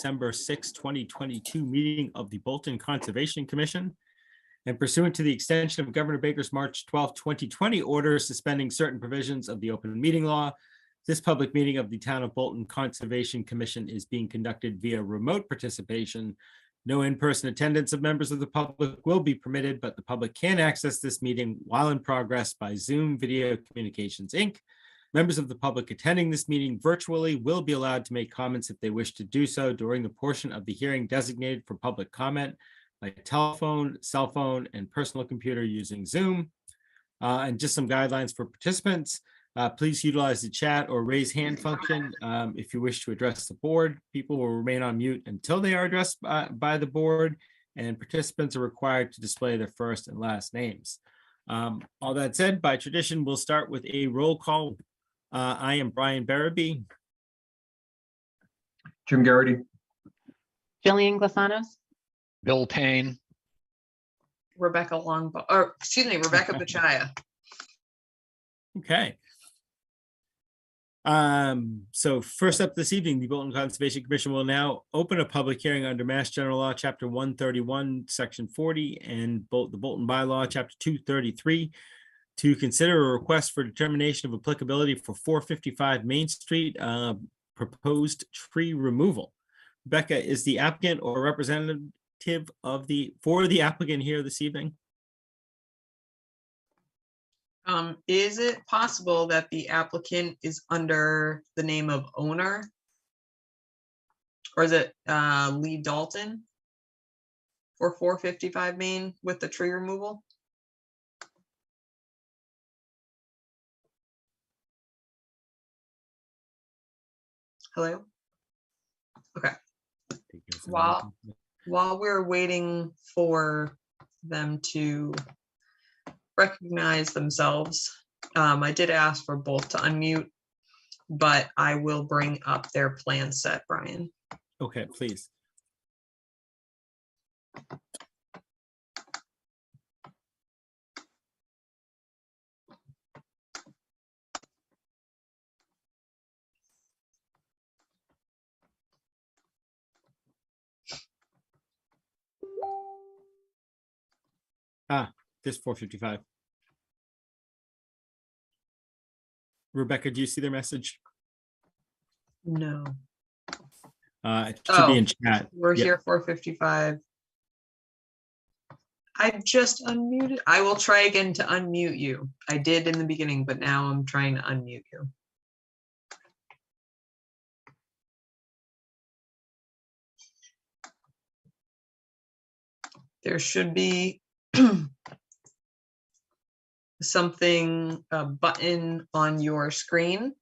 December 6, 2022 meeting of the Bolton Conservation Commission. And pursuant to the extension of Governor Baker's March 12, 2020 order suspending certain provisions of the open meeting law, this public meeting of the Town of Bolton Conservation Commission is being conducted via remote participation. No in-person attendance of members of the public will be permitted, but the public can access this meeting while in progress by Zoom Video Communications, Inc. Members of the public attending this meeting virtually will be allowed to make comments if they wish to do so during the portion of the hearing designated for public comment by telephone, cell phone, and personal computer using Zoom. And just some guidelines for participants. Please utilize the chat or raise hand function if you wish to address the board. People will remain on mute until they are addressed by the board, and participants are required to display their first and last names. All that said, by tradition, we'll start with a roll call. I am Brian Barabee. Jim Garrity. Jillian Glasanos. Bill Payne. Rebecca Longbow, or excuse me, Rebecca Bachaya. Okay. So first up this evening, the Bolton Conservation Commission will now open a public hearing under Mass General Law, Chapter 131, Section 40, and the Bolton Bylaw, Chapter 233, to consider a request for determination of applicability for 455 Main Street, proposed tree removal. Rebecca, is the applicant or representative for the applicant here this evening? Is it possible that the applicant is under the name of owner? Or is it Lee Dalton for 455 Main with the tree removal? Hello? Okay. While we're waiting for them to recognize themselves, I did ask for both to unmute, but I will bring up their plan set, Brian. Okay, please. This 455. Rebecca, do you see their message? No. It should be in chat. We're Yeah. here 455. I just unmuted. I will try again to unmute you. I did in the beginning, but now I'm trying to unmute you. There should be something, a button on your screen.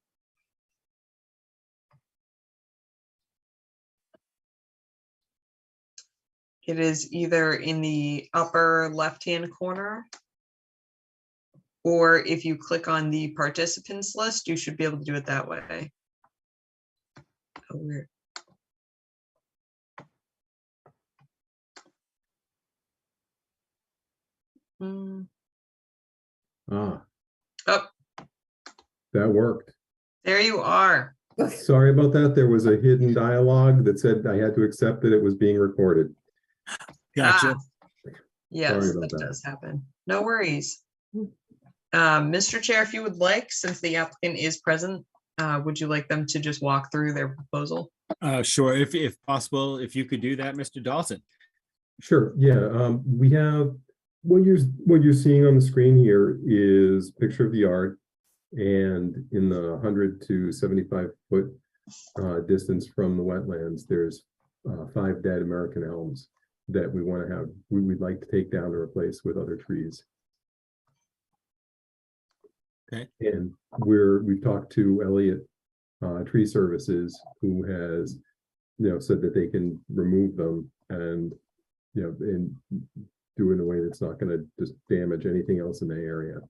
It is either in the upper left-hand corner, or if you click on the participants list, you should be able to do it that way. Oh, weird. Ah, Oh, that worked. there you are. Sorry about that. There was a hidden dialogue that said I had to accept that it was being recorded. Gotcha. Yes, Sorry about that that. does happen. No worries. Mr. Chair, if you would like, since the applicant is present, would you like them to just walk through their proposal? Sure, if possible, if you could do that, Mr. Dawson. Sure. Yeah. We have what you're seeing on the screen here is a picture of the yard, and in the 100 to 75 foot distance from the wetlands, there's 5 dead American elms that we want to have. We'd like to take down to replace with other trees. Okay. And we've talked to Elliott Tree Services, who has, said that they can remove them and, and do it in a way that's not going to just damage anything else in the area.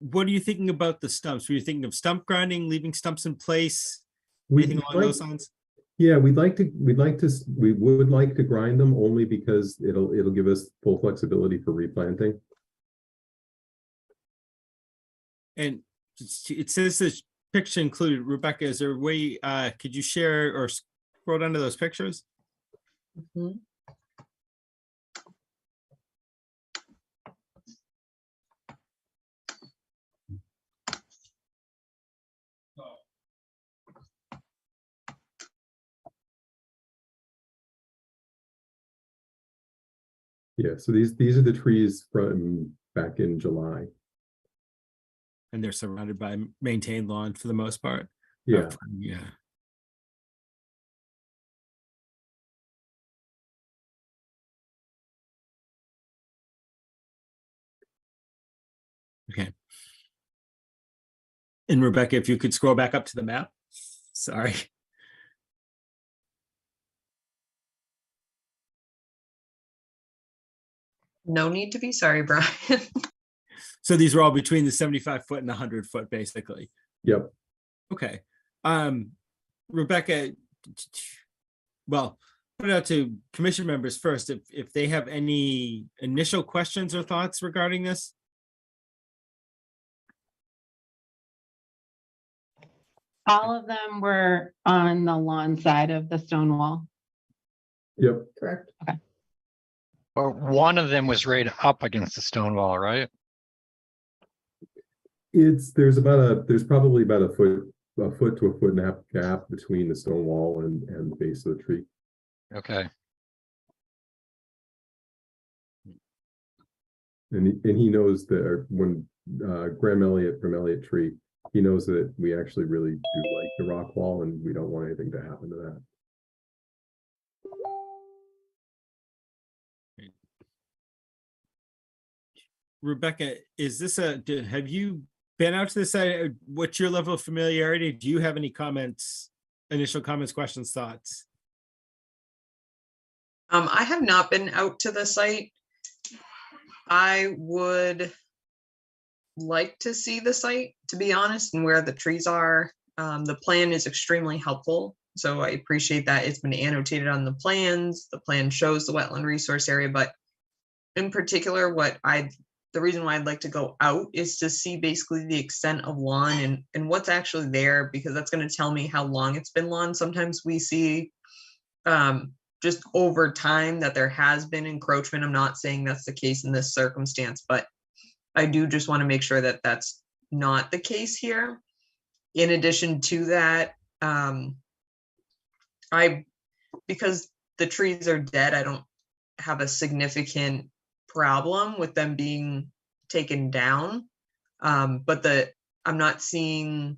What are you thinking about the stumps? Were you thinking of stump grinding, leaving stumps in place? We'd Anything along those lines? Yeah, we would like to grind them only because it'll give us full flexibility for replanting. And it says that picture included. Rebecca, is there a way, could you share or scroll down to those pictures? Mhm. Yeah, so these are the trees from back in July. And they're surrounded by maintained lawn for the most part. Yeah, Yeah. Okay. And Rebecca, if you could scroll back up to the map. Sorry. No need to be sorry, Brian. So these are all between the 75-foot and the 100-foot, basically. yep. Okay. Rebecca, well, put it out to commission members first, if they have any initial questions or thoughts regarding this. All of them were on the lawn side of the stone wall. Yep. Correct. Or one of them was right up against the stone wall, right? There's probably about a foot to a foot and a half gap between the stone wall and the base of the tree. Okay, And he knows that when Graham Elliott from Elliott Tree, he knows that we actually really do like the rock wall and we don't want anything to happen to that. Rebecca, is this have you been out to this site? What's your level of familiarity? Do you have any comments, initial comments, questions, thoughts? I have not been out to the site. I would like to see the site, to be honest, and where the trees are. The plan is extremely helpful, so I appreciate that it's been annotated on the plans. The plan shows the wetland resource area, but in particular, the reason why I'd like to go out is to see basically the extent of lawn and what's actually there, because that's going to tell me how long it's been lawn. Sometimes we see just over time that there has been encroachment. I'm not saying that's the case in this circumstance, but I do just want to make sure that that's not the case here. In addition to that, because the trees are dead, I don't have a significant problem with them being taken down. But I'm not seeing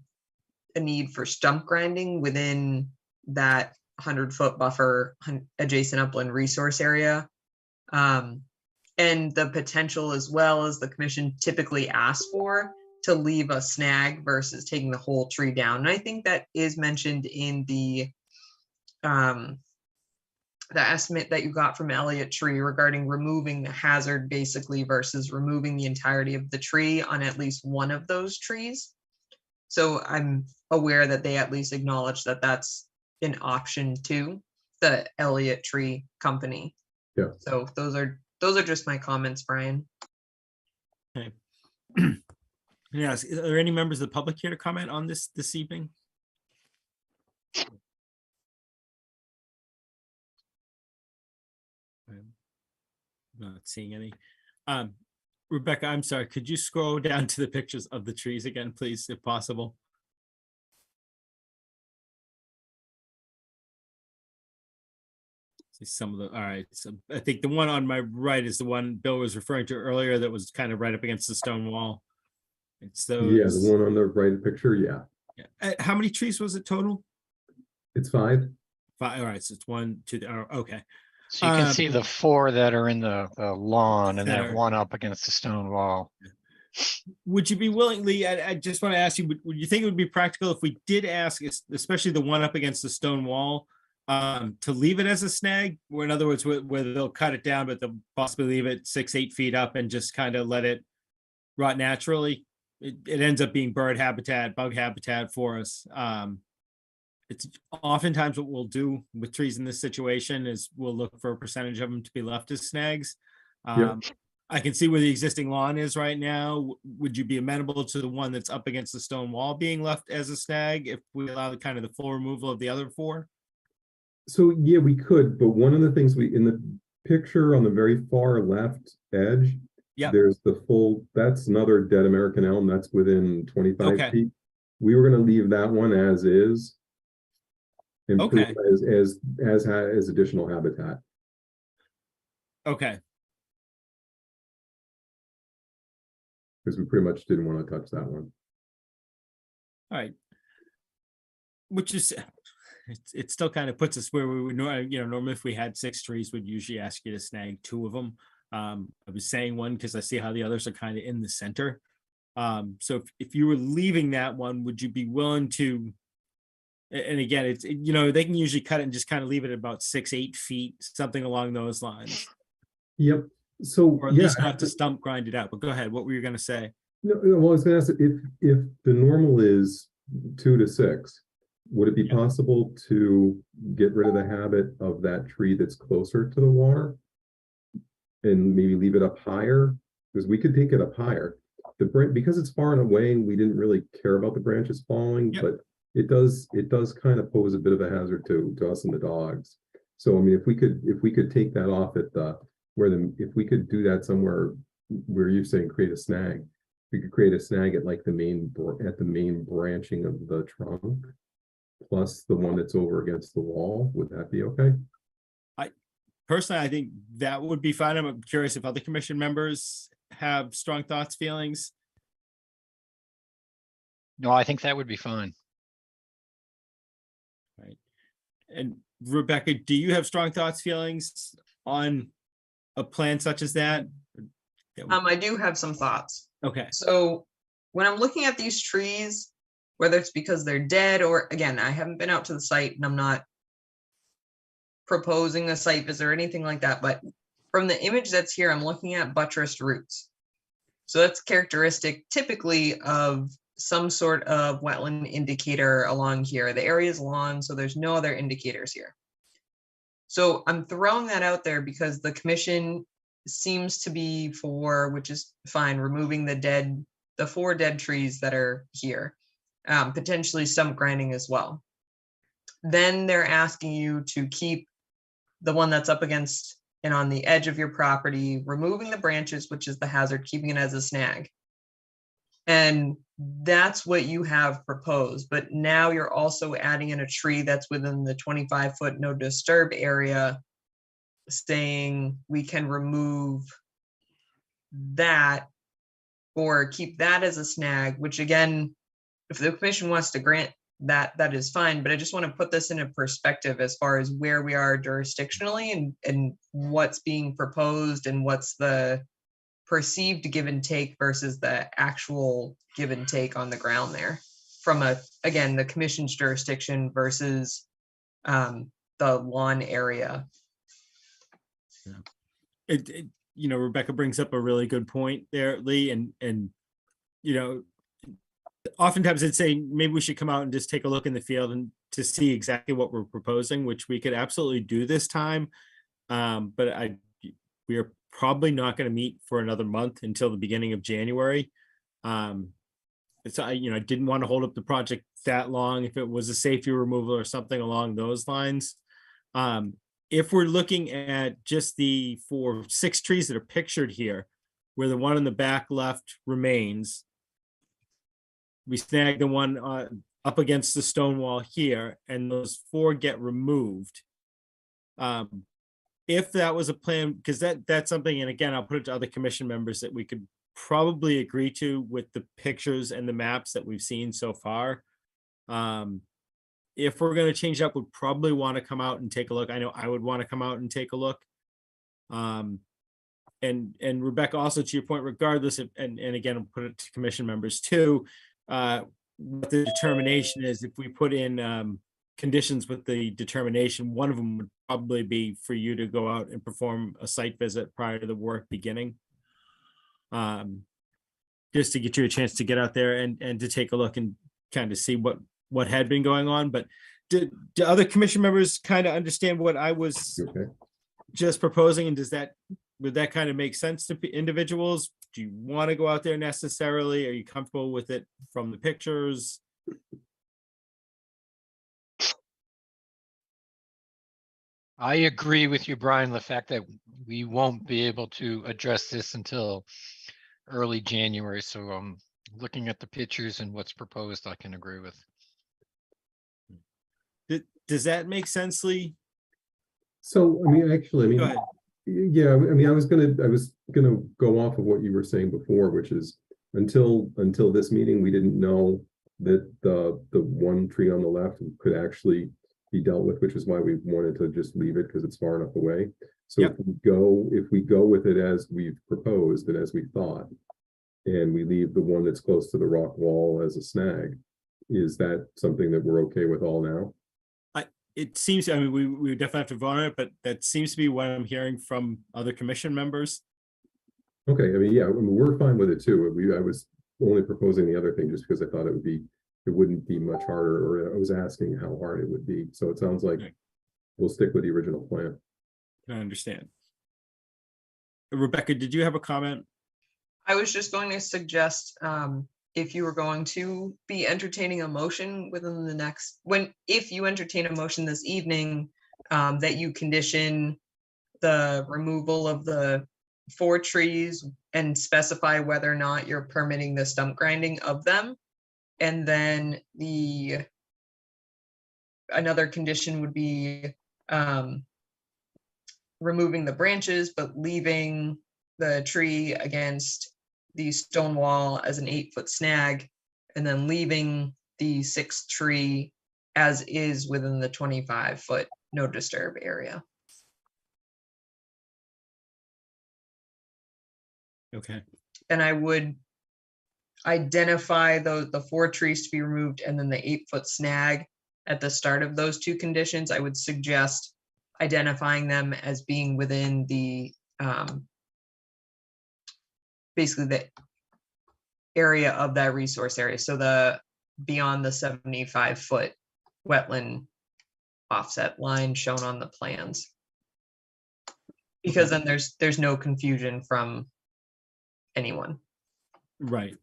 a need for stump grinding within that 100-foot buffer adjacent upland resource area. And the potential, as well as the commission typically asks for, to leave a snag versus taking the whole tree down. And I think that is mentioned in the estimate that you got from Elliott Tree regarding removing the hazard basically versus removing the entirety of the tree on at least one of those trees. So I'm aware that they at least acknowledge that that's an option too, the Elliott Tree company. Yeah. So those are just my comments, Brian. Okay. Yes, are there any members of the public here to comment on this evening? I'm not seeing any. Rebecca, I'm sorry, could you scroll down to the pictures of the trees again, please, if possible? See some of the, all right, so I think the one on my right is the one Bill was referring to earlier that was kind of right up against the stone wall. It's those. Yeah, the one on the right picture, yeah. Yeah. How many trees was it total? It's 5. 5. All right, so it's 1, 2, okay. so you can see the 4 that are in the lawn and That that are- one up against the stone wall. Would you be willingly, I just want to ask you, would you think it would be practical if we did ask, especially the one up against the stone wall, to leave it as a snag, or in other words, where they'll cut it down, but they'll possibly leave it 6-8 feet up and just kind of let it rot naturally? It ends up being bird habitat, bug habitat for us. It's oftentimes what we'll do with trees in this situation is we'll look for a percentage of them to be left as snags. Yep. I can see where the existing lawn is right now. Would you be amenable to the one that's up against the stone wall being left as a snag if we allow the kind of the full removal of the other four? So yeah, we could, but one of the things in the picture on the very far left edge, Yep. there's the full, that's another dead American elm that's within 25 Okay. feet. We were gonna leave that one as is. Improve Okay. as additional habitat. Okay, Because we pretty much didn't want to touch that one. all right. Which is, it still kind of puts us where we would, normally if we had 6 trees, we'd usually ask you to snag 2 of them. I was saying one because I see how the others are kind of in the center. So if you were leaving that one, would you be willing to, and again, it's, they can usually cut it and just kind of leave it at about 6-8 feet, something along those lines. Yep. So Or at least not to stump grind it out, but go ahead, what were you gonna say? No, well, I was gonna ask if the normal is 2 to 6, would it be Yeah. possible to get rid of the habit of that tree that's closer to the water? And maybe leave it up higher? Because we could take it up higher. Because it's far and away, we didn't really care about the branches falling, Yep. but it does kind of pose a bit of a hazard to us and the dogs. So I mean, if we could take that off at if we could do that somewhere where you're saying create a snag, we could create a snag at like the main branching of the trunk, plus the one that's over against the wall. Would that be okay? Personally, I think that would be fine. I'm curious if other commission members have strong thoughts, feelings. No, I think that would be fine. And Rebecca, do you have strong thoughts, feelings on a plan such as that? I do have some thoughts. Okay, So when I'm looking at these trees, whether it's because they're dead or again, I haven't been out to the site and I'm not proposing a site visit or anything like that, but from the image that's here, I'm looking at buttressed roots. So that's characteristic typically of some sort of wetland indicator along here. The area is lawn, so there's no other indicators here. So I'm throwing that out there because the commission seems to be for, which is fine, removing the 4 dead trees that are here, potentially stump grinding as well. Then they're asking you to keep the one that's up against and on the edge of your property, removing the branches, which is the hazard, keeping it as a snag. And that's what you have proposed. But now you're also adding in a tree that's within the 25-foot no disturb area, saying we can remove that or keep that as a snag, which again, if the commission wants to grant that, that is fine. But I just want to put this in a perspective as far as where we are jurisdictionally and what's being proposed and what's the perceived give and take versus the actual give and take on the ground there from again, the commission's jurisdiction versus the lawn area. Rebecca brings up a really good point there, Lee, and oftentimes I'd say maybe we should come out and just take a look in the field and to see exactly what we're proposing, which we could absolutely do this time. But we are probably not going to meet for another month until the beginning of January. So I didn't want to hold up the project that long if it was a safety removal or something along those lines. If we're looking at just the 6 trees that are pictured here, where the one in the back left remains, we snag the one up against the stone wall here, and those 4 get removed. If that was a plan, because that's something, and again, I'll put it to other commission members that we could probably agree to with the pictures and the maps that we've seen so far. If we're going to change up, we'd probably want to come out and take a look. I know I would want to come out and take a look. And Rebecca, also to your point, regardless of, and again, I'll put it to commission members too, what the determination is. If we put in conditions with the determination, one of them would probably be for you to go out and perform a site visit prior to the work beginning. Just to get you a chance to get out there and to take a look and kind of see what had been going on. But do other commission members kind of understand what I was Okay. just proposing, and does that would that kind of make sense to individuals? Do you want to go out there necessarily? Are you comfortable with it from the pictures? I agree with you, Brian, the fact that we won't be able to address this until early January. So looking at the pictures and what's proposed, I can agree with. Does that make sense, Lee? So, I mean, actually, I Go mean, ahead. yeah, I mean, I was gonna go off of what you were saying before, which is until this meeting, we didn't know that the one tree on the left could actually be dealt with, which is why we wanted to just leave it because it's far enough away. So Yep. if we go with it as we've proposed and as we thought, and we leave the one that's close to the rock wall as a snag, is that something that we're okay with all now? It seems, I mean, we definitely have to vote on it, but that seems to be what I'm hearing from other commission members. Okay, I mean, yeah, I mean, we're fine with it too. I was only proposing the other thing just because I thought it wouldn't be much harder, or I was asking how hard it would be. So it sounds like Okay. we'll stick with the original plan. I understand. Rebecca, did you have a comment? I was just going to suggest, if you were going to be entertaining a motion within the next, if you entertain a motion this evening, that you condition the removal of the 4 trees and specify whether or not you're permitting the stump grinding of them. And then another condition would be, removing the branches, but leaving the tree against the stone wall as an 8-foot snag, and then leaving the 6th tree as is within the 25-foot no disturb area. Okay, And I would identify the 4 trees to be removed and then the 8-foot snag at the start of those 2 conditions. I would suggest identifying them as being within the basically the area of that resource area. So beyond the 75-foot wetland offset line shown on the plans. Because then there's no confusion from anyone. right.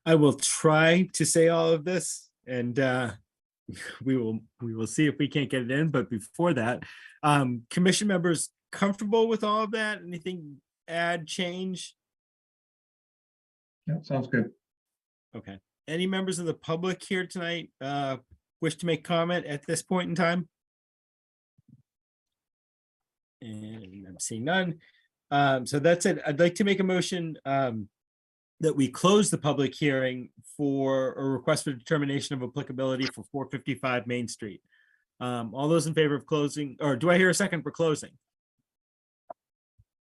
I will try to say all of this, and we will see if we can't get it in. But before that, commission members comfortable with all of that? Anything add, change? Yeah, sounds good. Okay. Any members of the public here tonight wish to make comment at this point in time? And I'm seeing none. So that's it. I'd like to make a motion that we close the public hearing for a request for determination of applicability for 455 Main Street. All those in favor of closing, or do I hear a second for closing?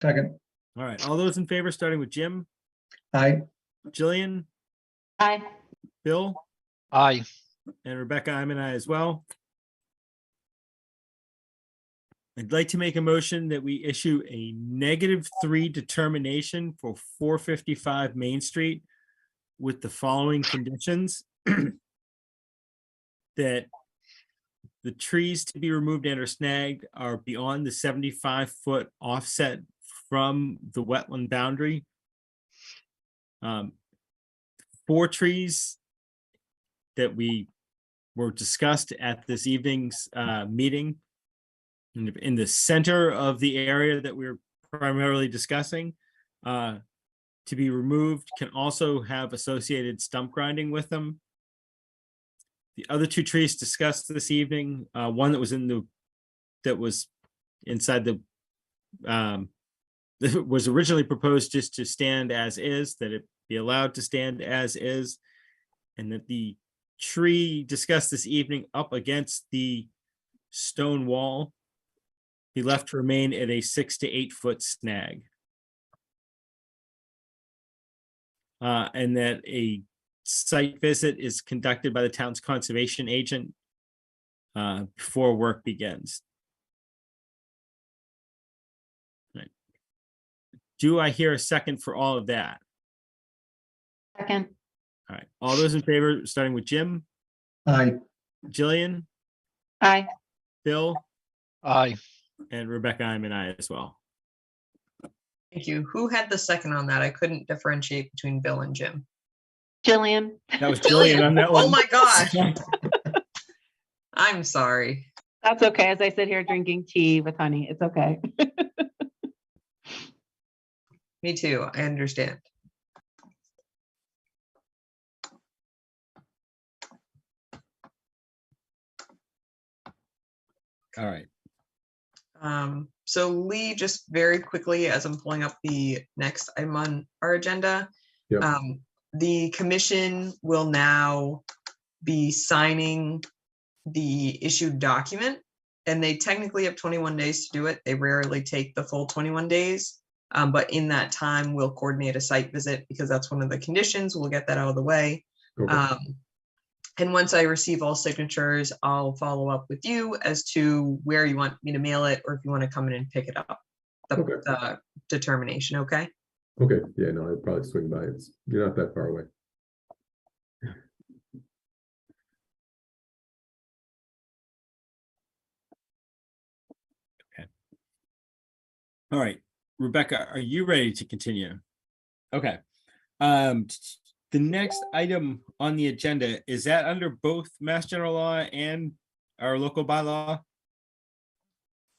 Second, All right, all those in favor, starting with Jim, aye. Jillian, Aye. Bill, Aye. and Rebecca, I'm an aye as well. I'd like to make a motion that we issue a -3 determination for 455 Main Street with the following conditions. That the trees to be removed and or snagged are beyond the 75-foot offset from the wetland boundary. 4 trees that were discussed at this evening's meeting in the center of the area that we're primarily discussing to be removed can also have associated stump grinding with them. The other 2 trees discussed this evening, one that was inside the that was originally proposed just to stand as is, that it be allowed to stand as is, and that the tree discussed this evening up against the stone wall be left to remain at a 6 to 8 foot snag. And that a site visit is conducted by the town's conservation agent before work begins. Right. Do I hear a second for all of that? Second. All right, all those in favor, starting with Jim, Aye. Jillian, Aye. Bill, Aye. and Rebecca, I'm an aye as well. Thank you. Who had the second on that? I couldn't differentiate between Bill and Jim. Jillian. That was Jillian on that one. Oh my gosh. I'm sorry. That's okay. As I sit here drinking tea with honey, it's okay. Me too. I understand. All right. So Lee, just very quickly, as I'm pulling up the next item on our agenda, Yep. the commission will now be signing the issued document, and they technically have 21 days to do it. They rarely take the full 21 days, but in that time, we'll coordinate a site visit because that's one of the conditions. We'll get that out of the way. Okay. And once I receive all signatures, I'll follow up with you as to where you want me to mail it, or if you want to come in and pick it up. Okay. The determination, okay? Okay, yeah, no, I'd probably swing by. You're not that far away. All right, Rebecca, are you ready to continue? Okay. The next item on the agenda, is that under both Mass General Law and our local bylaw?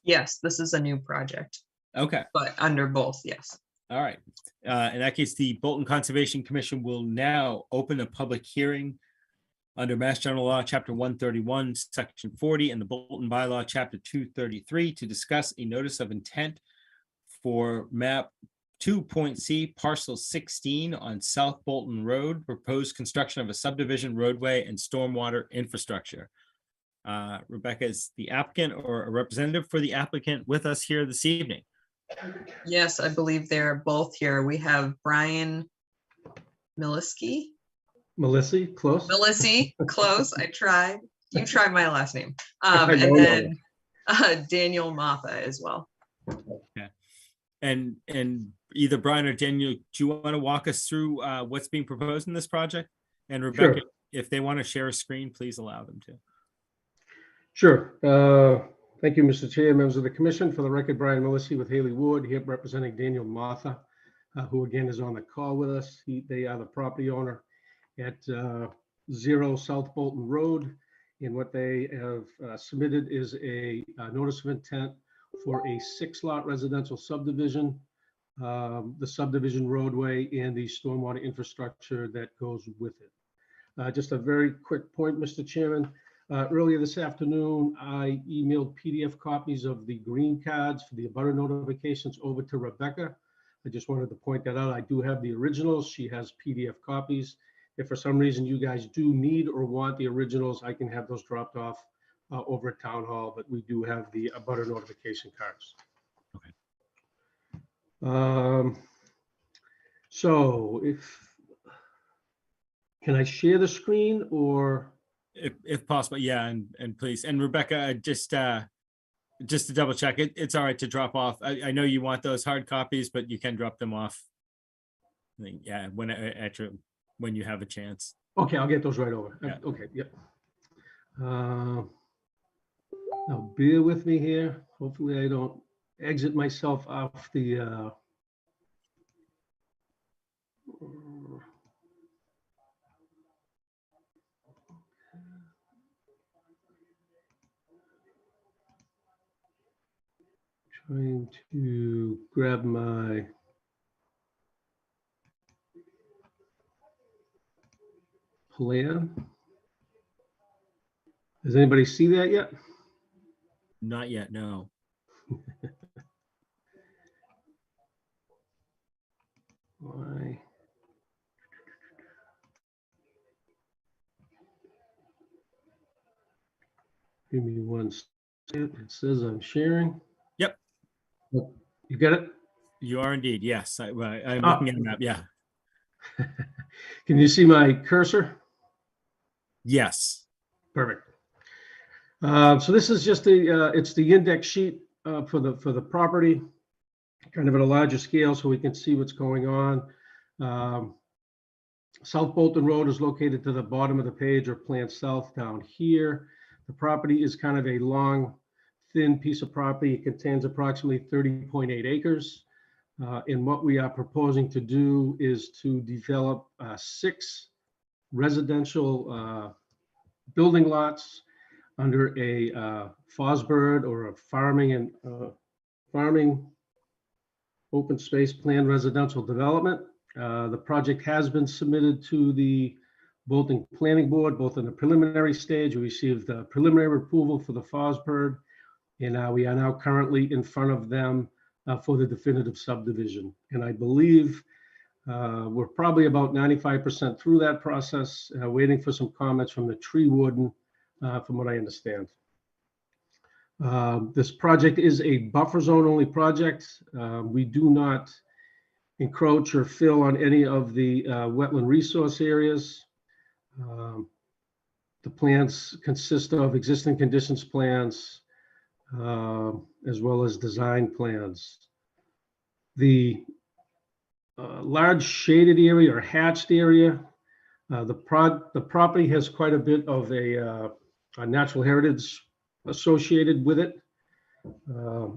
Yes, this is a new project, Okay, but under both, yes. all right. In that case, the Bolton Conservation Commission will now open a public hearing under Mass General Law, Chapter 131, Section 40, and the Bolton Bylaw, Chapter 233, to discuss a notice of intent for map 2.C parcel 16 on South Bolton Road, proposed construction of a subdivision roadway and stormwater infrastructure. Rebecca, is the applicant or a representative for the applicant with us here this evening? Yes, I believe they're both here. We have Brian Miliski. Melissa, close? Milisi, close. I tried. You tried my last name. No, And no. then Daniel Matha as well. And either Brian or Daniel, do you want to walk us through what's being proposed in this project? And Rebecca, if they want to share a screen, please allow them to. Sure. Thank you, Mr. Chair, members of the commission. For the record, Brian Milisi with Haley Wood, here representing Daniel Matha, who again is on the call with us. They are the property owner at 0 South Bolton Road. And what they have submitted is a notice of intent for a 6-lot residential subdivision, the subdivision roadway, and the stormwater infrastructure that goes with it. Just a very quick point, Mr. Chairman. Earlier this afternoon, I emailed PDF copies of the green cards for the abutter notifications over to Rebecca. I just wanted to point that out. I do have the originals. She has PDF copies. If for some reason you guys do need or want the originals, I can have those dropped off over at Town Hall, but we do have the abutter notification cards. Okay. So can I share the screen or? If possible, yeah, and please. And Rebecca, just to double check, it's all right to drop off. I know you want those hard copies, but you can drop them off. Yeah, when you have a chance. Okay, I'll get those right over. Yeah. Okay, yep. Now bear with me here. Hopefully I don't exit myself off the trying to grab my plan. Does anybody see that yet? Not yet, no. Why? Give me one second. It says I'm sharing. Yep. You got it? You are indeed, yes. I'm Ah. looking at the map, yeah. Can you see my cursor? Yes. Perfect. So this is just it's the index sheet for the property, kind of at a larger scale so we can see what's going on. South Bolton Road is located to the bottom of the page, or Plan South down here. The property is kind of a long, thin piece of property. It contains approximately 30.8 acres. And what we are proposing to do is to develop 6 residential building lots under a FOSBIRD or a farming open space plan residential development. The project has been submitted to the Bolton Planning Board, both in the preliminary stage. We received the preliminary approval for the FOSBIRD, and we are now currently in front of them for the definitive subdivision. And I believe we're probably about 95% through that process, waiting for some comments from the tree warden, from what I understand. This project is a buffer zone only project. We do not encroach or fill on any of the wetland resource areas. The plans consist of existing conditions plans, as well as design plans. The large shaded area or hatched area, the property has quite a bit of a natural heritage associated with it.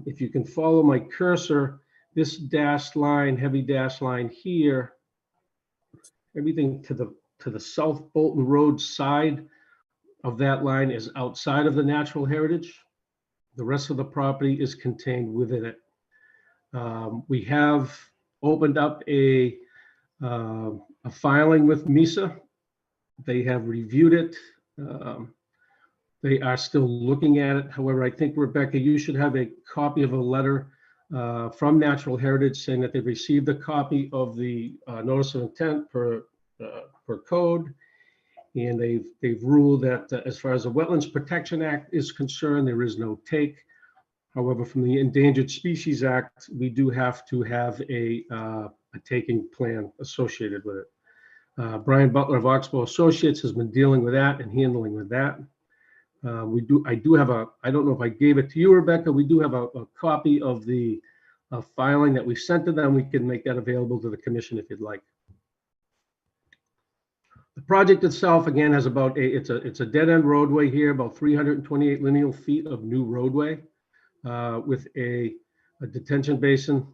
If you can follow my cursor, this dashed line, heavy dashed line here, everything to the South Bolton Road side of that line is outside of the natural heritage. The rest of the property is contained within it. We have opened up a filing with MISA. They have reviewed it. They are still looking at it. However, I think, Rebecca, you should have a copy of a letter from Natural Heritage saying that they've received a copy of the notice of intent per code. And they've ruled that as far as the Wetlands Protection Act is concerned, there is no take. However, from the Endangered Species Act, we do have to have a taking plan associated with it. Brian Butler of Oxbow Associates has been dealing with that and handling with that. I do have I don't know if I gave it to you, Rebecca, we do have a copy of the filing that we sent to them. We can make that available to the commission if you'd like. The project itself, again, has about it's a dead end roadway here, about 328 lineal feet of new roadway with a detention basin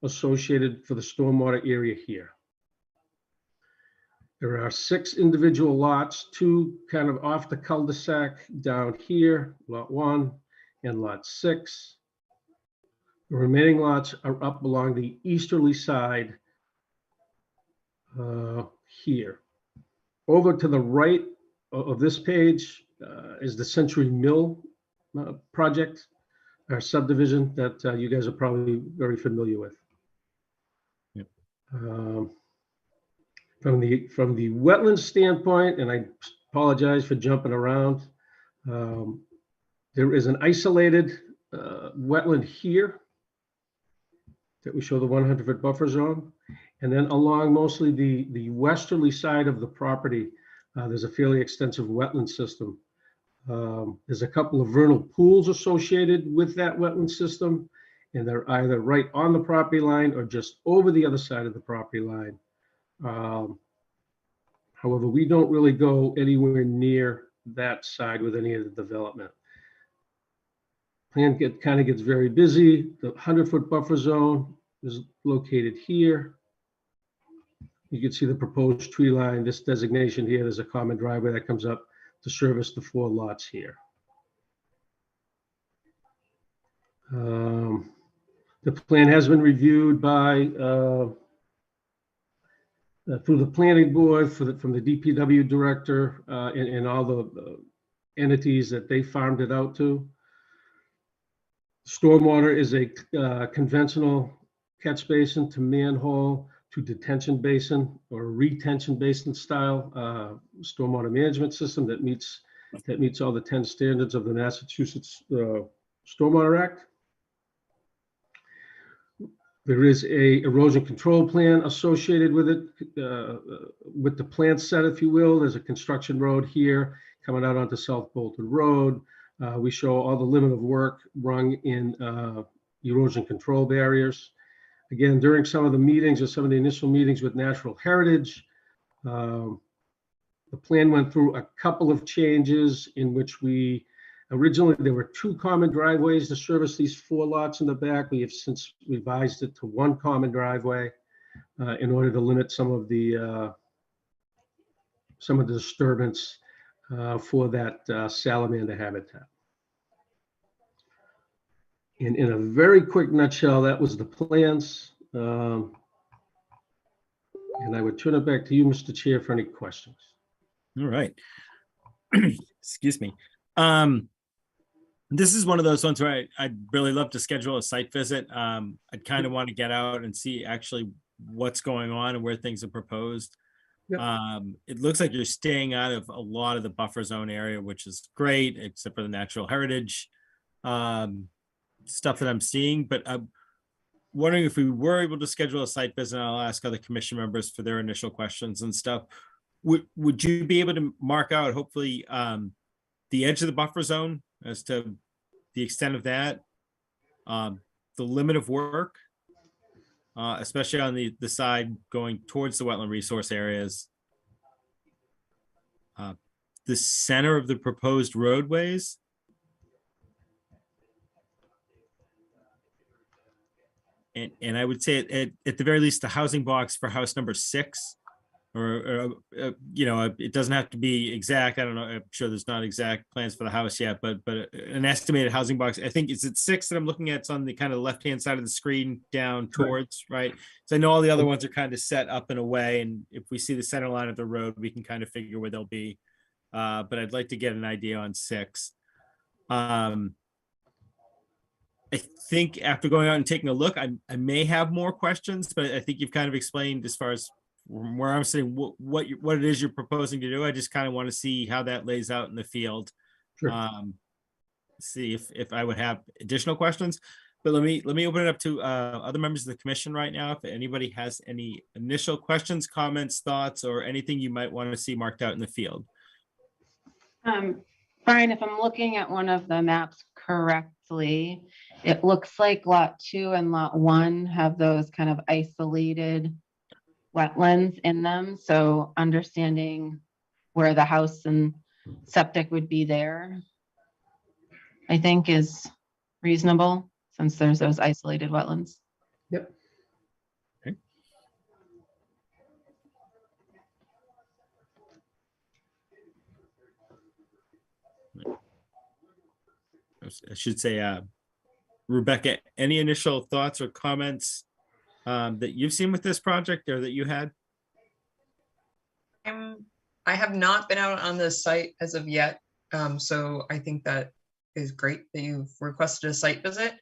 associated for the stormwater area here. There are 6 individual lots, 2 kind of off the cul-de-sac down here, lot 1 and lot 6. The remaining lots are up along the easterly side here. Over to the right of this page is the Century Mill project, our subdivision that you guys are probably very familiar with. Yep. From the wetland standpoint, and I apologize for jumping around, there is an isolated wetland here that we show the 100-foot buffer zone. And then along mostly the westerly side of the property, there's a fairly extensive wetland system. There's a couple of vernal pools associated with that wetland system, and they're either right on the property line or just over the other side of the property line. However, we don't really go anywhere near that side with any of the development. Plan kind of gets very busy. The 100-foot buffer zone is located here. You can see the proposed tree line, this designation here. There's a common driveway that comes up to service the 4 lots here. The plan has been reviewed by through the planning board from the DPW director and all the entities that they farmed it out to. Stormwater is a conventional catch basin to manhole to detention basin or retention basin style stormwater management system that meets all the 10 standards of the Massachusetts Stormwater Act. There is a erosion control plan associated with it, with the plant set, if you will. There's a construction road here coming out onto South Bolton Road. We show all the limit of work rung in erosion control barriers. Again, during some of the meetings or some of the initial meetings with Natural Heritage, the plan went through a couple of changes in which we Originally, there were 2 common driveways to service these 4 lots in the back. We have since revised it to 1 common driveway in order to limit some of the disturbance for that salamander habitat. In a very quick nutshell, that was the plans. And I would turn it back to you, Mr. Chair, for any questions. All right. Excuse me. This is one of those ones where I'd really love to schedule a site visit. I'd kind of want to get out and see actually what's going on and where things are proposed. Yep. It looks like you're staying out of a lot of the buffer zone area, which is great, except for the natural heritage stuff that I'm seeing. But I'm wondering if we were able to schedule a site visit. I'll ask other commission members for their initial questions and stuff. Would you be able to mark out, hopefully, the edge of the buffer zone as to the extent of that, the limit of work, especially on the side going towards the wetland resource areas, the center of the proposed roadways, and I would say at the very least, the housing box for house number 6, or it doesn't have to be exact. I don't know. I'm sure there's not exact plans for the house yet, but an estimated housing box. I think, is it 6 that I'm looking at? It's on the kind of left-hand side of the screen down towards, right? So I know all the other ones are kind of set up in a way, and if we see the center line of the road, we can kind of figure where they'll be. But I'd like to get an idea on 6. I think after going out and taking a look, I may have more questions, but I think you've kind of explained as far as where I'm saying what it is you're proposing to do. I just kind of want to see how that lays out in the field. Sure. See if I would have additional questions. But let me open it up to other members of the commission right now. If anybody has any initial questions, comments, thoughts, or anything you might want to see marked out in the field. Brian, if I'm looking at one of the maps correctly, it looks like lot 2 and lot 1 have those kind of isolated wetlands in them. So understanding where the house and septic would be there, I think is reasonable since there's those isolated wetlands. Yep. Okay. I should say, Rebecca, any initial thoughts or comments that you've seen with this project or that you had? I have not been out on the site as of yet. So I think that is great that you've requested a site visit.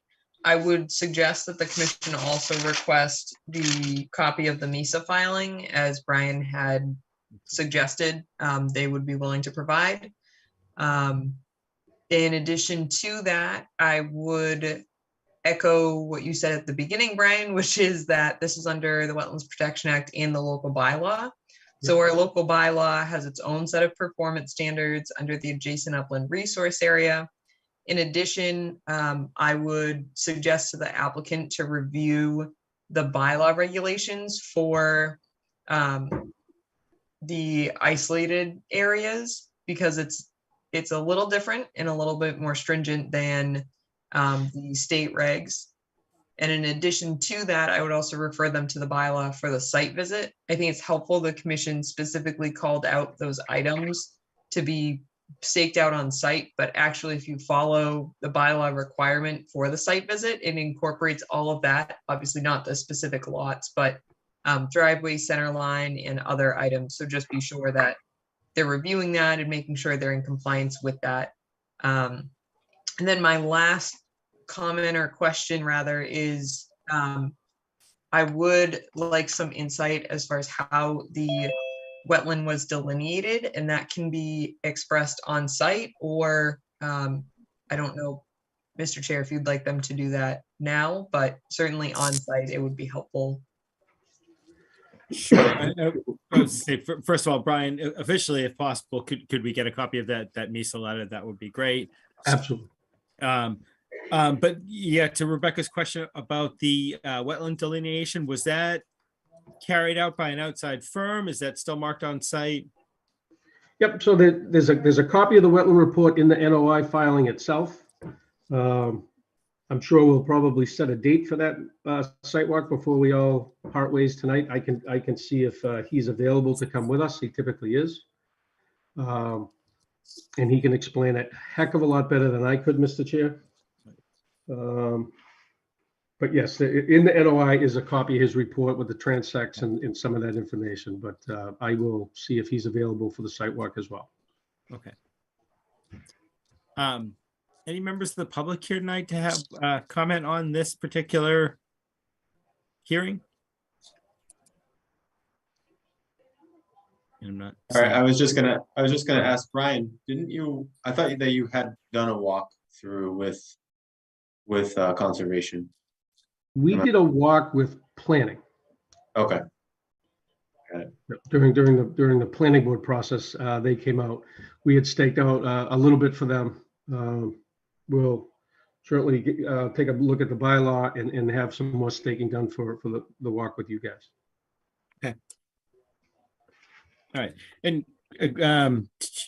I would suggest that the commission also request the copy of the MISA filing, as Brian had suggested. They would be willing to provide. In addition to that, I would echo what you said at the beginning, Brian, which is that this is under the Wetlands Protection Act and the local bylaw. So our local bylaw has its own set of performance standards under the adjacent upland resource area. In addition, I would suggest to the applicant to review the bylaw regulations for the isolated areas, because it's a little different and a little bit more stringent than the state regs. And in addition to that, I would also refer them to the bylaw for the site visit. I think it's helpful the commission specifically called out those items to be staked out on site, but actually if you follow the bylaw requirement for the site visit, it incorporates all of that, obviously not the specific lots, but driveway, center line, and other items. So just be sure that they're reviewing that and making sure they're in compliance with that. And then my last comment or question rather is, I would like some insight as far as how the wetland was delineated, and that can be expressed on site, or I don't know, Mr. Chair, if you'd like them to do that now, but certainly on site, it would be helpful. Sure. First of all, Brian, officially, if possible, could we get a copy of that MISA letter? That would be great. Absolutely. But yeah, to Rebecca's question about the wetland delineation, was that carried out by an outside firm? Is that still marked on site? Yep, so there's a copy of the wetland report in the NOI filing itself. I'm sure we'll probably set a date for that site walk before we all part ways tonight. I can see if he's available to come with us. He typically is. And he can explain it a heck of a lot better than I could, Mr. Chair. But yes, in the NOI is a copy of his report with the transects and some of that information, but I will see if he's available for the site walk as well. Okay. Any members of the public here tonight to have comment on this particular hearing? I'm not. All right, I was just gonna ask Brian, didn't you, I thought that you had done a walk through with conservation. We did a walk with planning Okay, during the planning board process. They came out. We had staked out a little bit for them. We'll certainly take a look at the bylaw and have some more staking done for the walk with you guys. Okay. All right. And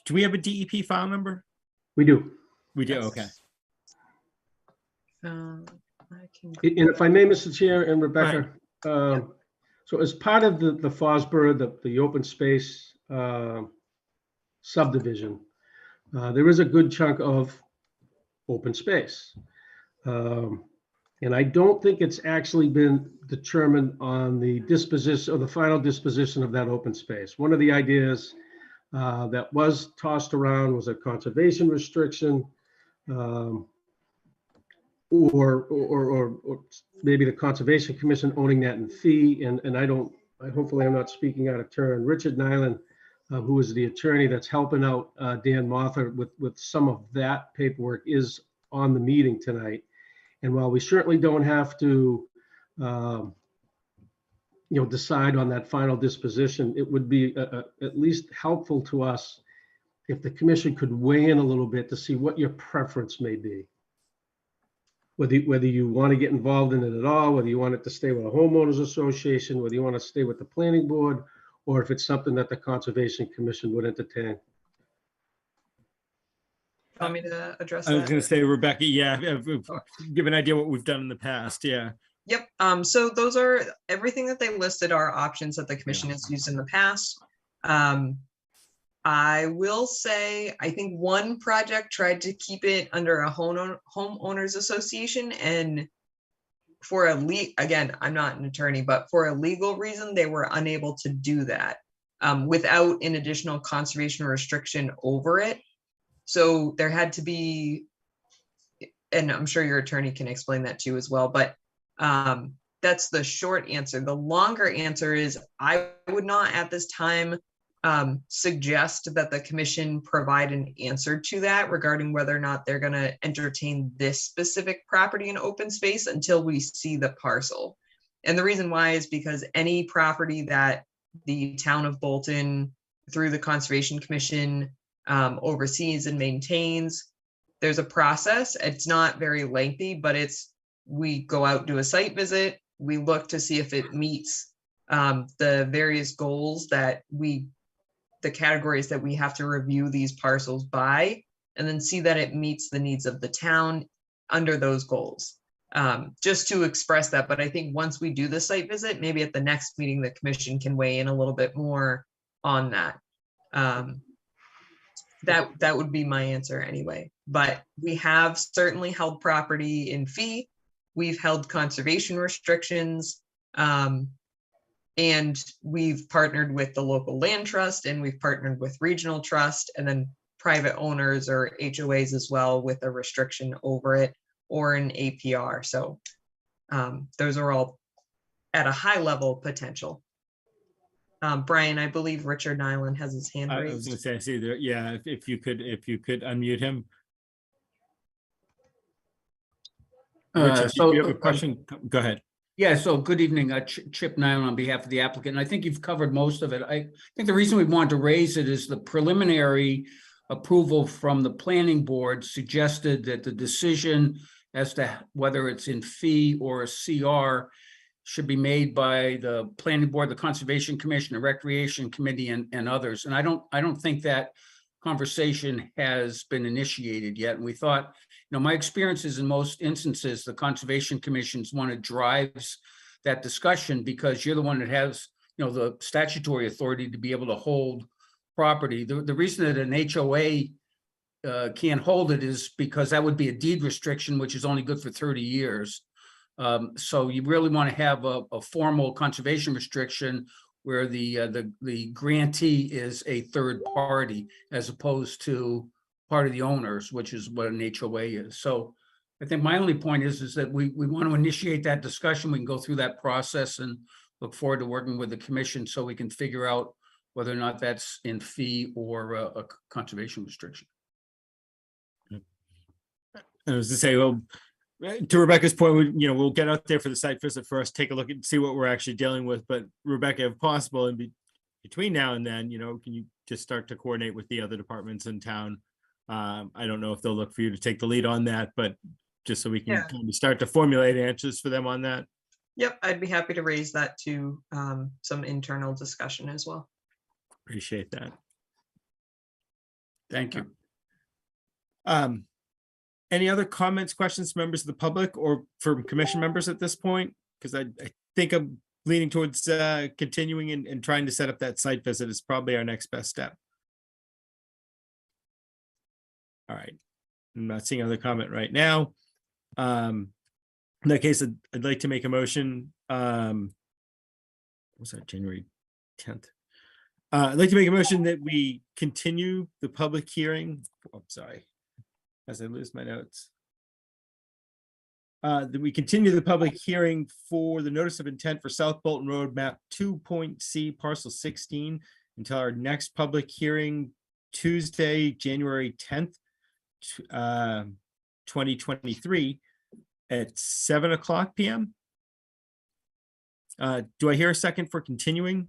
do we have a DEP file number? We do. We do. Yes. Okay. I can. And if I may, Mr. Chair and Rebecca, so as part of the FOSBR, the open space subdivision, there is a good chunk of open space. And I don't think it's actually been determined on the disposition or the final disposition of that open space. One of the ideas that was tossed around was a conservation restriction, or maybe the Conservation Commission owning that in fee. And hopefully I'm not speaking out of turn. Richard Nyland, who is the attorney that's helping out Dan Martha with some of that paperwork, is on the meeting tonight. And while we certainly don't have to, decide on that final disposition, it would be at least helpful to us if the commission could weigh in a little bit to see what your preference may be. Whether you want to get involved in it at all, whether you want it to stay with a homeowners association, whether you want to stay with the planning board, or if it's something that the Conservation Commission would entertain. Want me to address I was that? going to say, Rebecca, yeah, give an idea what we've done in the past. Yeah. Yep. So those are everything that they listed are options that the commission has used in the past. I will say, I think one project tried to keep it under a homeowners association, and for again, I'm not an attorney, but for a legal reason, they were unable to do that without an additional conservation restriction over it. So there had to be, and I'm sure your attorney can explain that too as well, but that's the short answer. The longer answer is I would not at this time suggest that the commission provide an answer to that regarding whether or not they're going to entertain this specific property in open space until we see the parcel. And the reason why is because any property that the town of Bolton through the Conservation Commission oversees and maintains, there's a process. It's not very lengthy, but we go out, do a site visit, we look to see if it meets the various goals that the categories that we have to review these parcels by, and then see that it meets the needs of the town under those goals. Just to express that, but I think once we do the site visit, maybe at the next meeting, the commission can weigh in a little bit more on that. That would be my answer anyway. But we have certainly held property in fee. We've held conservation restrictions. And we've partnered with the local land trust, and we've partnered with regional trust, and then private owners or HOAs as well with a restriction over it or an APR. So those are all at a high level potential. Brian, I believe Richard Nyland has his hand I was raised. going to say, I see there. Yeah. If you could unmute him. Richard, So you have a question? Go ahead. Yeah, so good evening, Chip Nyland on behalf of the applicant. I think you've covered most of it. I think the reason we wanted to raise it is the preliminary approval from the planning board suggested that the decision as to whether it's in fee or a CR should be made by the planning board, the conservation commission, the recreation committee, and others. And I don't think that conversation has been initiated yet. And we thought, my experience is in most instances, the conservation commission's one that drives that discussion because you're the one that has, the statutory authority to be able to hold property. The reason that an HOA can't hold it is because that would be a deed restriction, which is only good for 30 years. So you really want to have a formal conservation restriction where the grantee is a third party as opposed to part of the owners, which is what an HOA is. So I think my only point is that we want to initiate that discussion. We can go through that process and look forward to working with the commission so we can figure out whether or not that's in fee or a conservation restriction. I was to say, well, to Rebecca's point, we'll get out there for the site visit first, take a look and see what we're actually dealing with. But Rebecca, if possible, between now and then, can you just start to coordinate with the other departments in town? I don't know if they'll look for you to take the lead on that, but just so we can kind of start to formulate answers for them on that. Yep, I'd be happy to raise that to some internal discussion as well. Appreciate that. Thank you. Any other comments, questions, members of the public or from commission members at this point? Because I think I'm leaning towards continuing and trying to set up that site visit is probably our next best step. All right. I'm not seeing other comment right now. In that case, I'd like to make a motion. What was that, January 10th? I'd like to make a motion that we continue the public hearing. Oh, sorry. As I lose my notes. That we continue the public hearing for the notice of intent for South Bolton Road map 2.C parcel 16 until our next public hearing Tuesday, January 10th, 2023 at 7:00 p.m. Do I hear a second for continuing?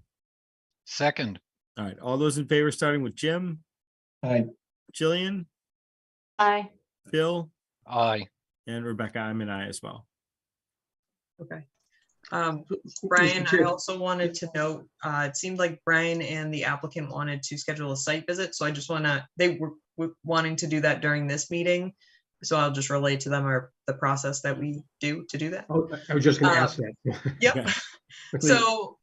Second. All right, all those in favor, starting with Jim. Aye. Jillian, Aye. Bill, Aye. and Rebecca, I'm an aye as well. Okay. Brian, I Chair. also wanted to note, it seemed like Brian and the applicant wanted to schedule a site visit, so I just they were wanting to do that during this meeting. So I'll just relay to them the process that we do to do that. Oh, I was just going to ask that. Yep. Okay. So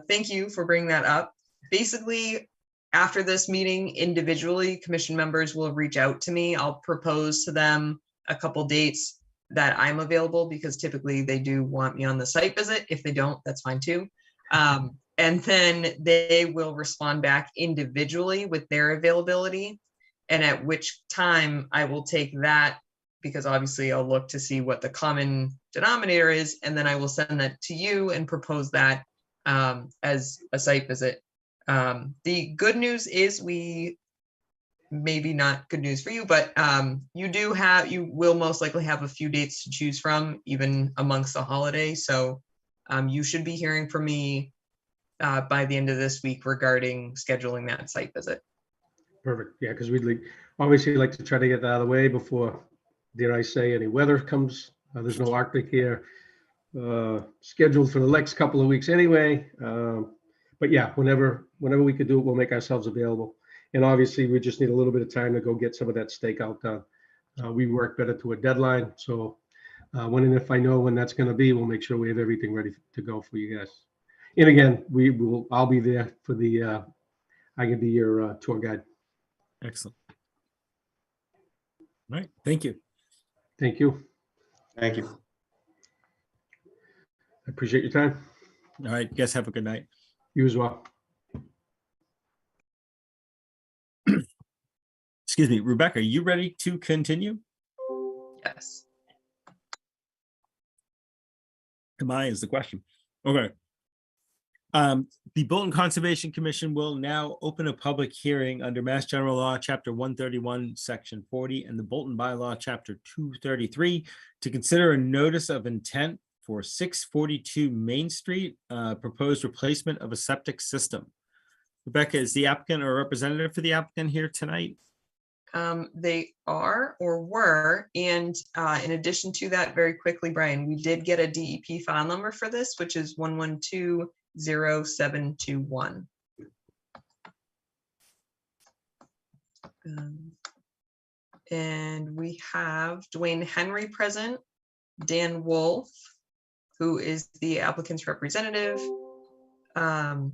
thank you for bringing that up. Basically, after this meeting, individually, commission members will reach out to me. I'll propose to them a couple dates that I'm available because typically they do want me on the site visit. If they don't, that's fine too. And then they will respond back individually with their availability. And at which time I will take that, because obviously I'll look to see what the common denominator is, and then I will send that to you and propose that as a site visit. The good news is maybe not good news for you, but you will most likely have a few dates to choose from, even amongst the holidays. So you should be hearing from me by the end of this week regarding scheduling that site visit. Perfect. Yeah, because we'd obviously like to try to get that out of the way before, dare I say, any weather comes. There's no Arctic here scheduled for the next couple of weeks anyway. But yeah, whenever we could do it, we'll make ourselves available. And obviously, we just need a little bit of time to go get some of that stakeout done. We work better to a deadline. So when and if I know when that's going to be, we'll make sure we have everything ready to go for you guys. And again, I'll be there for I can be your tour guide. Excellent. All right, thank you. Thank you. Thank you. I appreciate your time. All right, guys, have a good night. You as well. Excuse me, Rebecca, are you ready to continue? Yes. Am I is the question. Okay. The Bolton Conservation Commission will now open a public hearing under Mass General Law, Chapter 131, Section 40, and the Bolton Bylaw, Chapter 233, to consider a notice of intent for 642 Main Street, proposed replacement of a septic system. Rebecca, is the applicant or representative for the applicant here tonight? They are or were, and in addition to that, very quickly, Brian, we did get a DEP file number for this, which is 1120721. And we have Dwayne Henry present, Dan Wolf, who is the applicant's representative. And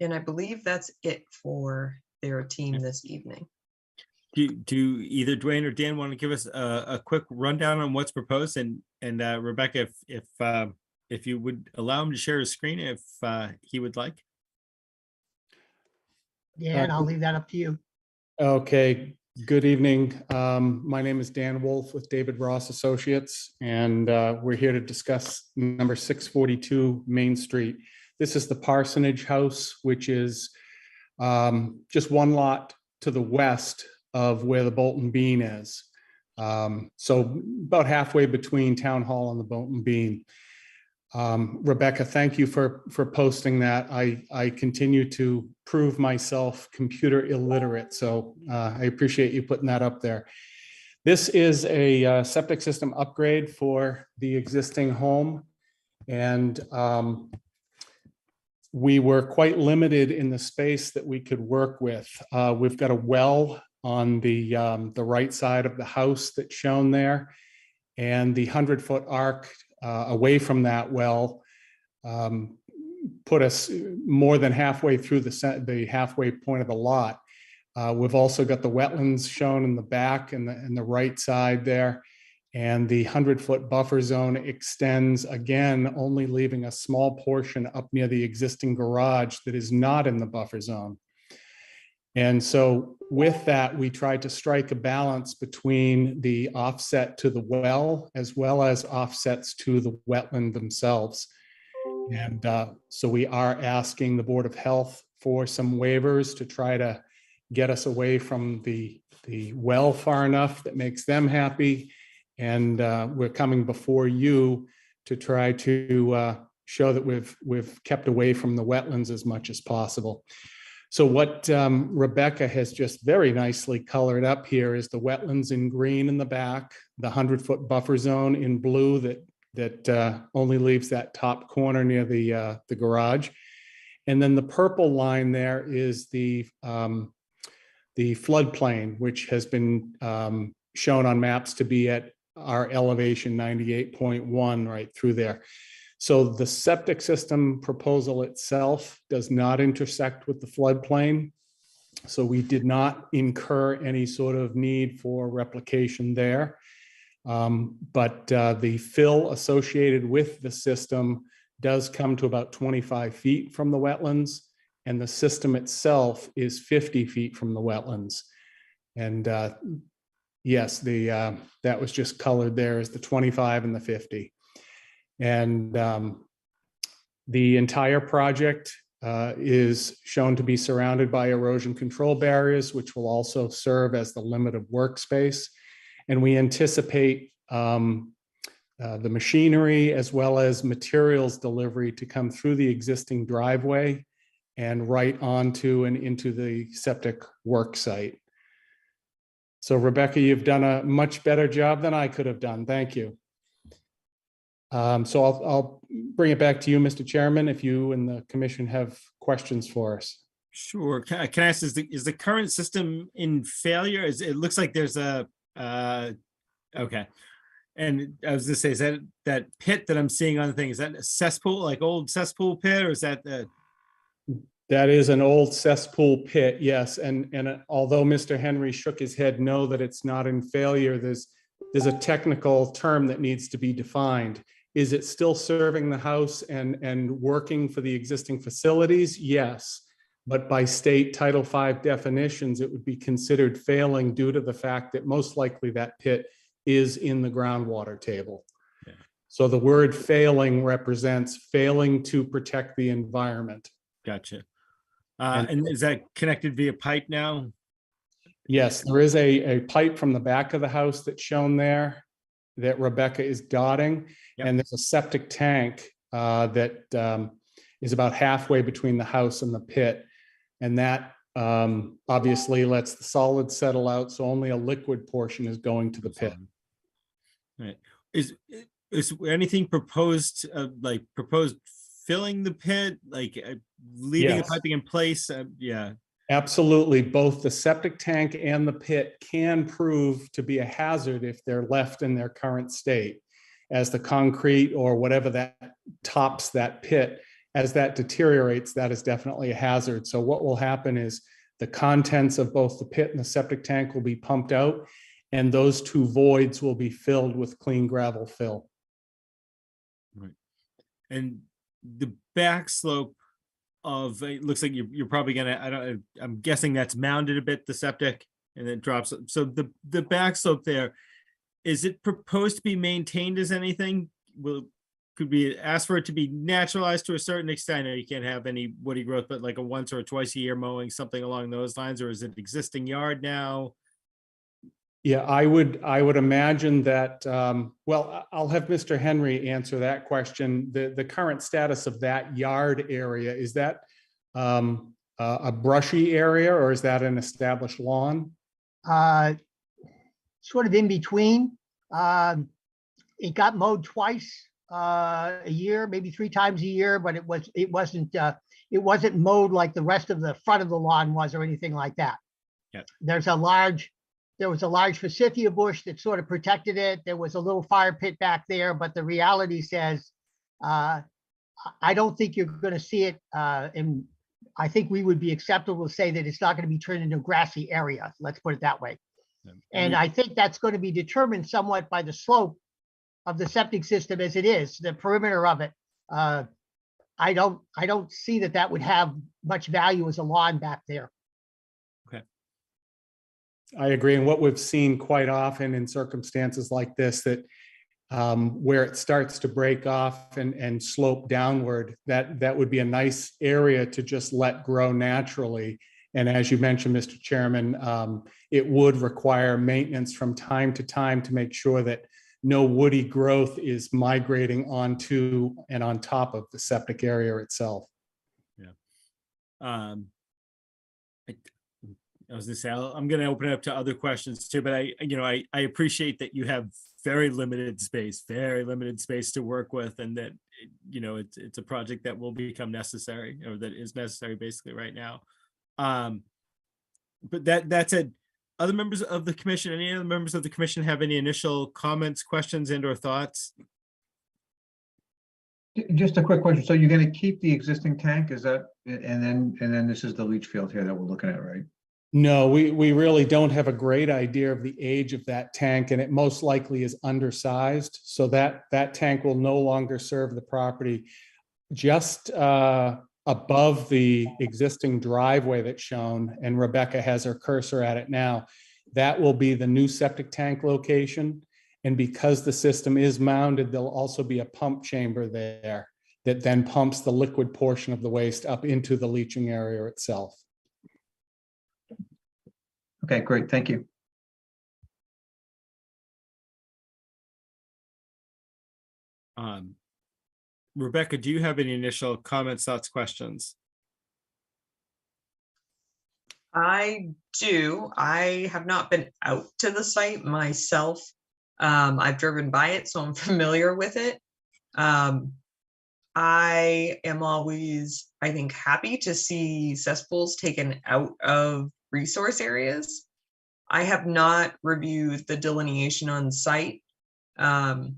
I believe that's it for their team this evening. Do either Dwayne or Dan want to give us a quick rundown on what's proposed? And Rebecca, if you would allow him to share his screen, if he would like. Dan, I'll leave that up to you. Okay, good evening. My name is Dan Wolf with David Ross Associates, and we're here to discuss number 642 Main Street. This is the Parsonage House, which is just one lot to the west of where the Bolton Bean is. So about halfway between Town Hall and the Bolton Bean. Rebecca, thank you for posting that. I continue to prove myself computer illiterate, so I appreciate you putting that up there. This is a septic system upgrade for the existing home, and we were quite limited in the space that we could work with. We've got a well on the right side of the house that's shown there, and the 100-foot arc away from that well put us more than halfway through the halfway point of the lot. We've also got the wetlands shown in the back and the right side there, and the 100-foot buffer zone extends again, only leaving a small portion up near the existing garage that is not in the buffer zone. And so with that, we tried to strike a balance between the offset to the well as well as offsets to the wetland themselves. And so we are asking the Board of Health for some waivers to try to get us away from the well far enough that makes them happy. And we're coming before you to try to show that we've kept away from the wetlands as much as possible. So what Rebecca has just very nicely colored up here is the wetlands in green in the back, the 100-foot buffer zone in blue that only leaves that top corner near the garage. And then the purple line there is the floodplain, which has been shown on maps to be at our elevation 98.1 right through there. So the septic system proposal itself does not intersect with the floodplain. So we did not incur any sort of need for replication there. But the fill associated with the system does come to about 25 feet from the wetlands, and the system itself is 50 feet from the wetlands. And yes, that was just colored there as the 25 and the 50. And the entire project is shown to be surrounded by erosion control barriers, which will also serve as the limit of workspace. And we anticipate the machinery as well as materials delivery to come through the existing driveway and right onto and into the septic work site. So Rebecca, you've done a much better job than I could have done. Thank you. So I'll bring it back to you, Mr. Chairman, if you and the commission have questions for us. Sure. Can I ask, is the current system in failure? It looks like there's a, okay. And I was gonna say, is that pit that I'm seeing on the thing, is that a cesspool, like old cesspool pit, or is that That is an old cesspool pit, yes. And although Mr. Henry shook his head no that it's not in failure, there's a technical term that needs to be defined. Is it still serving the house and working for the existing facilities? Yes. But by state Title V definitions, it would be considered failing due to the fact that most likely that pit is in the groundwater table. Yeah. So the word failing represents failing to protect the environment. Gotcha. And is that connected via pipe now? Yes, there is a pipe from the back of the house that's shown there that Rebecca is dotting. Yep. And there's a septic tank that is about halfway between the house and the pit. And that obviously lets the solid settle out, so only a liquid portion is going to the pit. Right. Is anything proposed, like proposed filling the pit, like leaving the Yes. piping in place? Yeah. Absolutely. Both the septic tank and the pit can prove to be a hazard if they're left in their current state. As the concrete or whatever that tops that pit, as that deteriorates, that is definitely a hazard. So what will happen is the contents of both the pit and the septic tank will be pumped out, and those two voids will be filled with clean gravel fill. Right. And the back slope of, it looks like you're probably gonna, I'm guessing that's mounded a bit, the septic, and then drops. So the back slope there, is it proposed to be maintained as anything? Could we ask for it to be naturalized to a certain extent? I know you can't have any woody growth, but like a once or twice a year mowing, something along those lines, or is it existing yard now? Yeah, I would imagine that, well, I'll have Mr. Henry answer that question. The current status of that yard area, is that a brushy area, or is that an established lawn? Sort of in between. It got mowed twice a year, maybe 3 times a year, but it wasn't mowed like the rest of the front of the lawn was or anything like that. Yeah. There was a large forsythia bush that sort of protected it. There was a little fire pit back there, but the reality says, I don't think you're going to see it. And I think we would be acceptable to say that it's not going to be turned into a grassy area. Let's put it that way. Yeah. And I think that's going to be determined somewhat by the slope of the septic system as it is, the perimeter of it. I don't see that would have much value as a lawn back there. I agree. And what we've seen quite often in circumstances like this, that where it starts to break off and slope downward, that would be a nice area to just let grow naturally. And as you mentioned, Mr. Chairman, it would require maintenance from time to time to make sure that no woody growth is migrating onto and on top of the septic area itself. Yeah. I was gonna say, I'm gonna open it up to other questions too, but I appreciate that you have very limited space to work with, and that, it's a project that will become necessary, or that is necessary basically right now. But that said, other members of the commission, any other members of the commission have any initial comments, questions, and or thoughts? Just a quick question. So you're going to keep the existing tank, is that, and then this is the leach field here that we're looking at, right? No, we really don't have a great idea of the age of that tank, and it most likely is undersized. So that tank will no longer serve the property. Just above the existing driveway that's shown, and Rebecca has her cursor at it now, that will be the new septic tank location. And because the system is mounded, there'll also be a pump chamber there that then pumps the liquid portion of the waste up into the leaching area itself. Okay, great. Thank you. Rebecca, do you have any initial comments, thoughts, questions? I do. I have not been out to the site myself. I've driven by it, so I'm familiar with it. I am always, I think, happy to see cesspools taken out of resource areas. I have not reviewed the delineation on site, and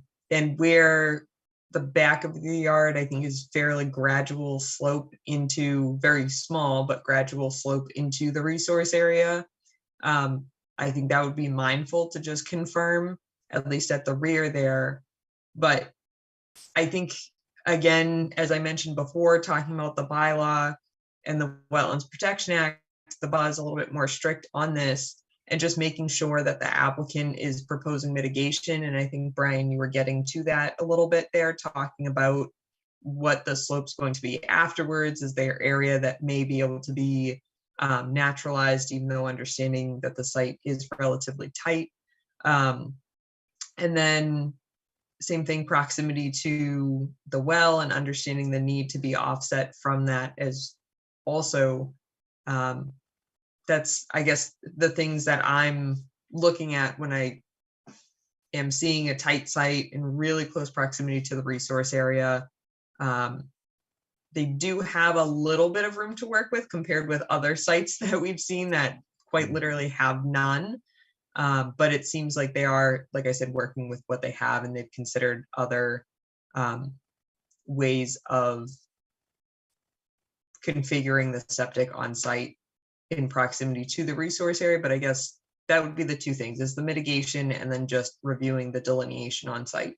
where the back of the yard, I think, is fairly gradual slope into, very small, but gradual slope into the resource area. I think that would be mindful to just confirm, at least at the rear there. But I think, again, as I mentioned before, talking about the bylaw and the Wetlands Protection Act, the bylaw is a little bit more strict on this, and just making sure that the applicant is proposing mitigation. And I think, Brian, you were getting to that a little bit there, talking about what the slope's going to be afterwards. Is there area that may be able to be naturalized, even though understanding that the site is relatively tight? And then same thing, proximity to the well and understanding the need to be offset from that, as also that's, I guess, the things that I'm looking at when I am seeing a tight site in really close proximity to the resource area. They do have a little bit of room to work with compared with other sites that we've seen that quite literally have none. But it seems like they are, like I said, working with what they have, and they've considered other ways of configuring the septic on site in proximity to the resource area. But I guess that would be the two things, is the mitigation and then just reviewing the delineation on site.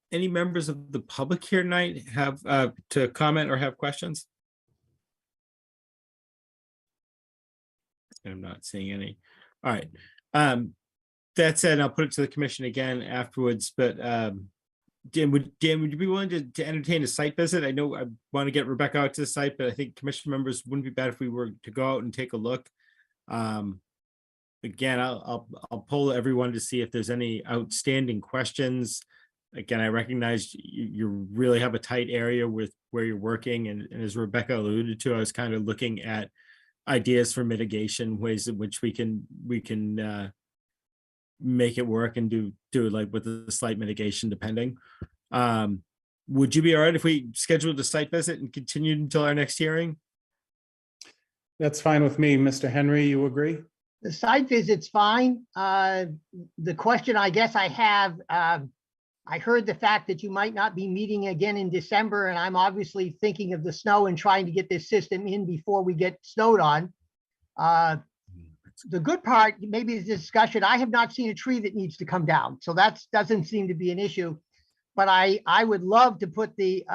Any members of the public here tonight have to comment or have questions? I'm not seeing any. All right. That said, I'll put it to the commission again afterwards, but Dan, would you be willing to entertain a site visit? I know I want to get Rebecca out to the site, but I think commission members wouldn't be bad if we were to go out and take a look. Again, I'll poll everyone to see if there's any outstanding questions. Again, I recognize you really have a tight area with where you're working, and as Rebecca alluded to, I was kind of looking at ideas for mitigation, ways in which we can make it work and do it like with a slight mitigation depending. Would you be all right if we scheduled a site visit and continued until our next hearing? That's fine with me. Mr. Henry, you agree? The site visit's fine. The question I guess I have, I heard the fact that you might not be meeting again in December, and I'm obviously thinking of the snow and trying to get this system in before we get snowed on. The good part, maybe the discussion, I have not seen a tree that needs to come down, so that doesn't seem to be an issue. But I would love to put the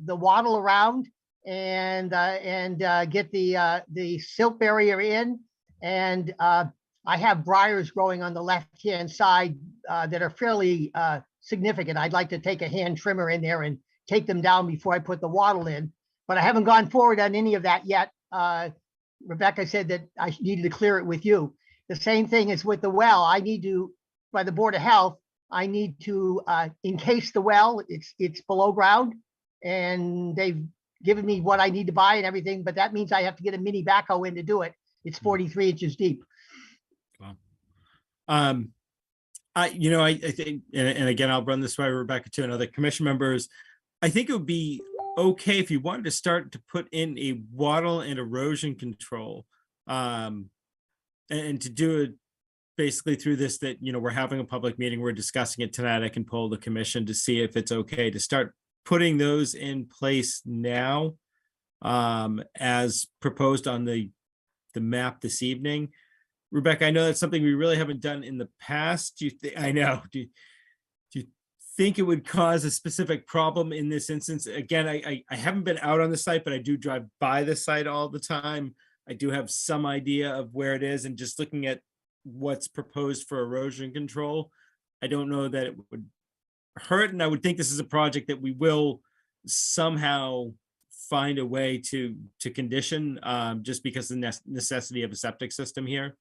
wattle around and get the silt barrier in. And I have briars growing on the left-hand side that are fairly significant. I'd like to take a hand trimmer in there and take them down before I put the wattle in, but I haven't gone forward on any of that yet. Rebecca said that I needed to clear it with you. The same thing is with the well. I need to, by the Board of Health, I need to encase the well. It's below ground, and they've given me what I need to buy and everything, but that means I have to get a mini backhoe in to do it. It's 43 inches deep. Wow. I think, and again, I'll run this by Rebecca too and other commission members. I think it would be okay if you wanted to start to put in a wattle and erosion control, and to do it basically through this, that, we're having a public meeting, we're discussing it tonight. I can poll the commission to see if it's okay to start putting those in place now, as proposed on the map this evening. Rebecca, I know that's something we really haven't done in the past. Do you think it would cause a specific problem in this instance? Again, I haven't been out on the site, but I do drive by the site all the time. I do have some idea of where it is, and just looking at what's proposed for erosion control, I don't know that it would hurt. And I would think this is a project that we will somehow find a way to condition, just because of the necessity of a septic system here.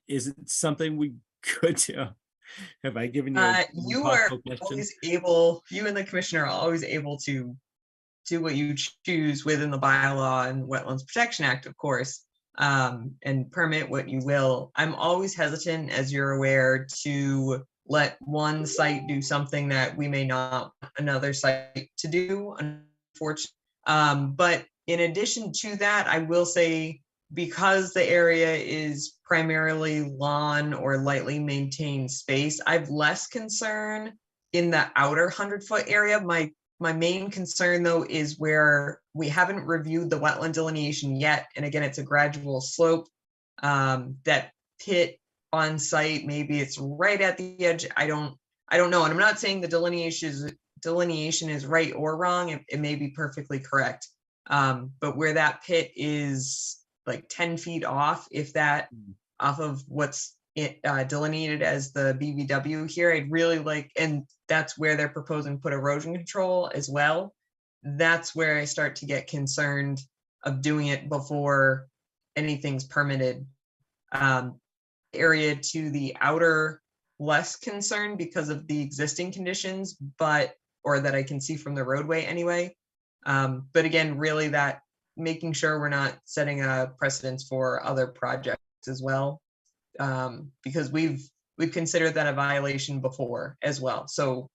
Is it something we could do? Have I given you? You are always able, you and the commissioner are always able to do what you choose within the bylaw and Wetlands Protection Act, of course, and permit what you will. I'm always hesitant, as you're aware, to let one site do something that we may not want another site to do, unfortunately. But in addition to that, I will say, because the area is primarily lawn or lightly maintained space, I've less concern in the outer 100-foot area. My main concern, though, is where we haven't reviewed the wetland delineation yet. And again, it's a gradual slope. That pit on site, maybe it's right at the edge. I don't know. And I'm not saying the delineation is right or wrong. It may be perfectly correct. But where that pit is like 10 feet off, if that, off of what's delineated as the BVW here, I'd really like, and that's where they're proposing to put erosion control as well. That's where I start to get concerned of doing it before anything's permitted. Area to the outer, less concerned because of the existing conditions, or that I can see from the roadway anyway. But again, really that making sure we're not setting a precedence for other projects as well. Because we've considered that a violation before as well. So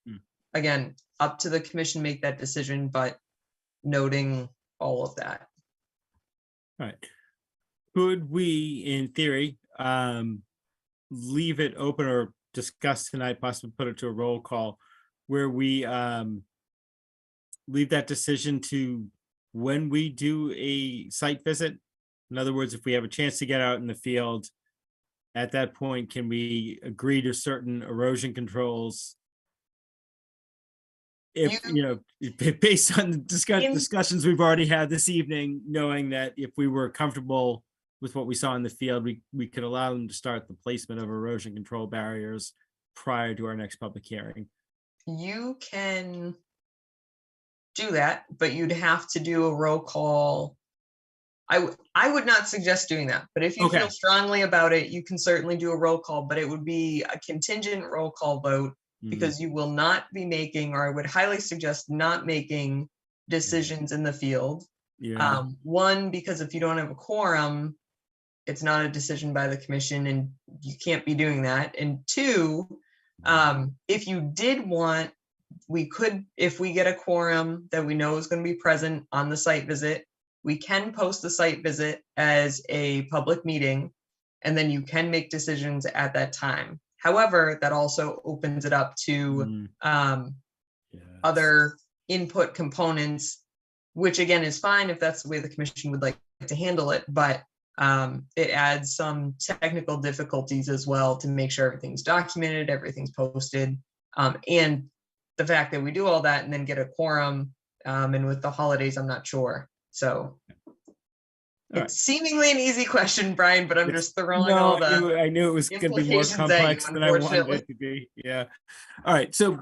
again, up to the commission make that decision, but noting all of that. All right. Could we, in theory, leave it open or discuss tonight, possibly put it to a roll call where we leave that decision to when we do a site visit? In other words, if we have a chance to get out in the field, at that point, can we agree to certain erosion controls? If, based on the discussions we've already had this evening, knowing that if we were comfortable with what we saw in the field, we could allow them to start the placement of erosion control barriers prior to our next public hearing. You can do that, but you'd have to do a roll call. I would not suggest doing that, but if you feel strongly about it, you can certainly do a roll call, but it would be a contingent roll call vote because you will not be making, or I would highly suggest not making decisions in the field. Yeah. One, because if you don't have a quorum, it's not a decision by the commission and you can't be doing that. And two, if you did want, we could, if we get a quorum that we know is going to be present on the site visit, we can post the site visit as a public meeting, and then you can make decisions at that time. However, that also opens it up to other input components, which again is fine if that's the way the commission would like to handle it, but it adds some technical difficulties as well to make sure everything's documented, everything's posted, and the fact that we do all that and then get a quorum, and with the holidays, I'm not sure. So it's seemingly an easy question, Brian, but I'm just throwing all the. I knew it was going to be more implications at you, complex than I wanted unfortunately. it to be. Yeah. All right. So,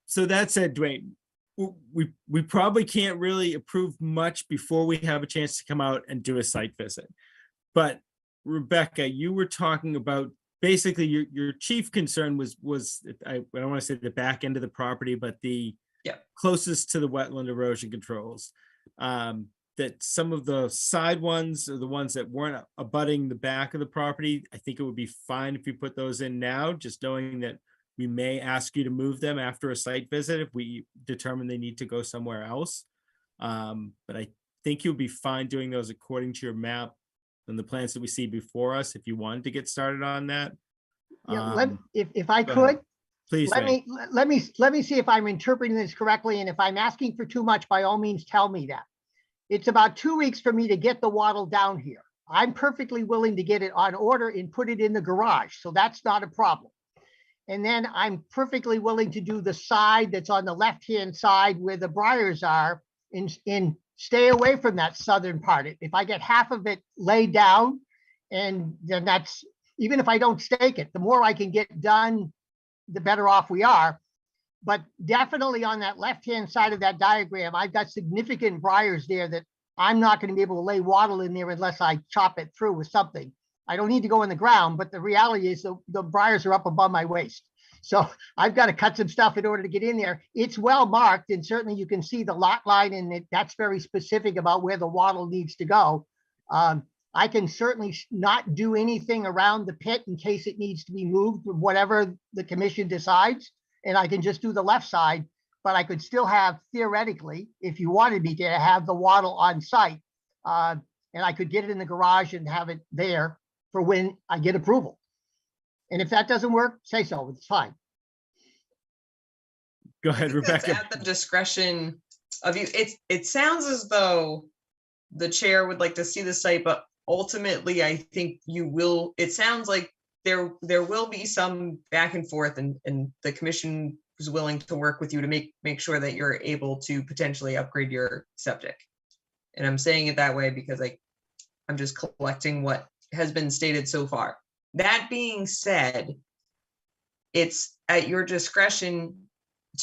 so that said, Dwayne, we probably can't really approve much before we have a chance to come out and do a site visit. But Rebecca, you were talking about basically your chief concern was I don't want to say the back end of the property, but the closest to the wetland erosion controls. That some of the side ones or the ones that weren't abutting the back of the property, I think it would be fine if you put those in now, just knowing that we may ask you to move them after a site visit if we determine they need to go somewhere else. But I think you'll be fine doing those according to your map and the plans that we see before us if you wanted to get started on that. Yeah, if I go could, ahead. Please. let me see if I'm interpreting this correctly. And if I'm asking for too much, by all means, tell me that. It's about 2 weeks for me to get the wattle down here. I'm perfectly willing to get it on order and put it in the garage. So that's not a problem. And then I'm perfectly willing to do the side that's on the left-hand side where the briars are and stay away from that southern part. If I get half of it laid down, and then that's, even if I don't stake it, the more I can get done, the better off we are. But definitely on that left-hand side of that diagram, I've got significant briars there that I'm not going to be able to lay wattle in there unless I chop it through with something. I don't need to go in the ground, but the reality is the briars are up above my waist. So I've got to cut some stuff in order to get in there. It's well marked, and certainly you can see the lot line, and that's very specific about where the wattle needs to go. I can certainly not do anything around the pit in case it needs to be moved, whatever the commission decides. And I can just do the left side, but I could still have, theoretically, if you wanted me to, have the wattle on site. And I could get it in the garage and have it there for when I get approval. And if that doesn't work, say so, it's fine. Go ahead, Rebecca. At the discretion of you. It sounds as though the chair would like to see the site, but ultimately I think you will, it sounds like there will be some back and forth, and the commission is willing to work with you to make sure that you're able to potentially upgrade your septic. And I'm saying it that way because I'm just collecting what has been stated so far. That being said, it's at your discretion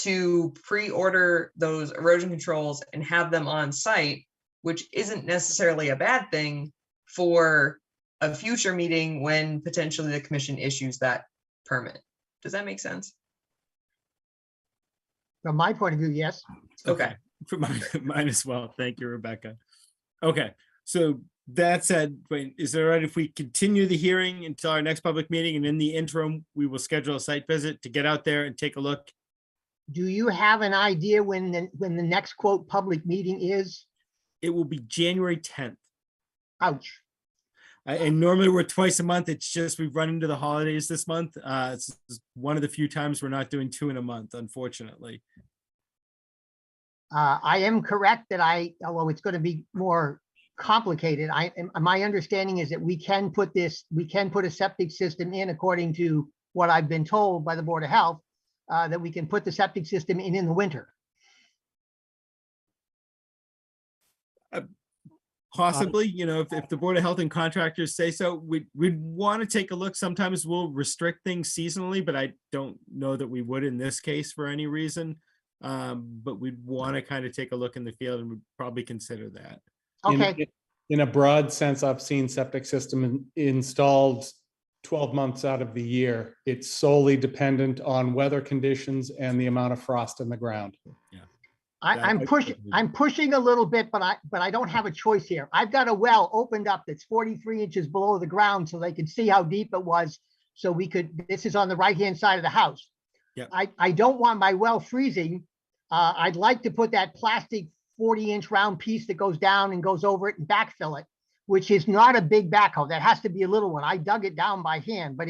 to pre-order those erosion controls and have them on site, which isn't necessarily a bad thing for a future meeting when potentially the commission issues that permit. Does that make sense? From my point of view, yes. Okay. For mine as well. Thank you, Rebecca. Okay, so that said, wait, is it all right if we continue the hearing until our next public meeting, and in the interim, we will schedule a site visit to get out there and take a look? Do you have an idea when the next quote public meeting is? It will be January 10th. Ouch. And normally we're twice a month. It's just we've run into the holidays this month. It's one of the few times we're not doing 2 in a month, unfortunately. I am correct that although it's going to be more complicated, my understanding is that we can put a septic system in according to what I've been told by the Board of Health, that we can put the septic system in the winter. Possibly, if the Board of Health and contractors say so, we'd want to take a look. Sometimes we'll restrict things seasonally, but I don't know that we would in this case for any reason. But we'd want to kind of take a look in the field and would probably consider that. Okay, In a broad sense, I've seen septic system installed 12 months out of the year. It's solely dependent on weather conditions and the amount of frost in the ground. I'm pushing a little bit, but I don't have a choice here. I've got a well opened up that's 43 inches below the ground so they could see how deep it was. So this is on the right-hand side of the house. Yep. I don't want my well freezing. I'd like to put that plastic 40-inch round piece that goes down and goes over it and backfill it, which is not a big backhoe. That has to be a little one. I dug it down by hand, but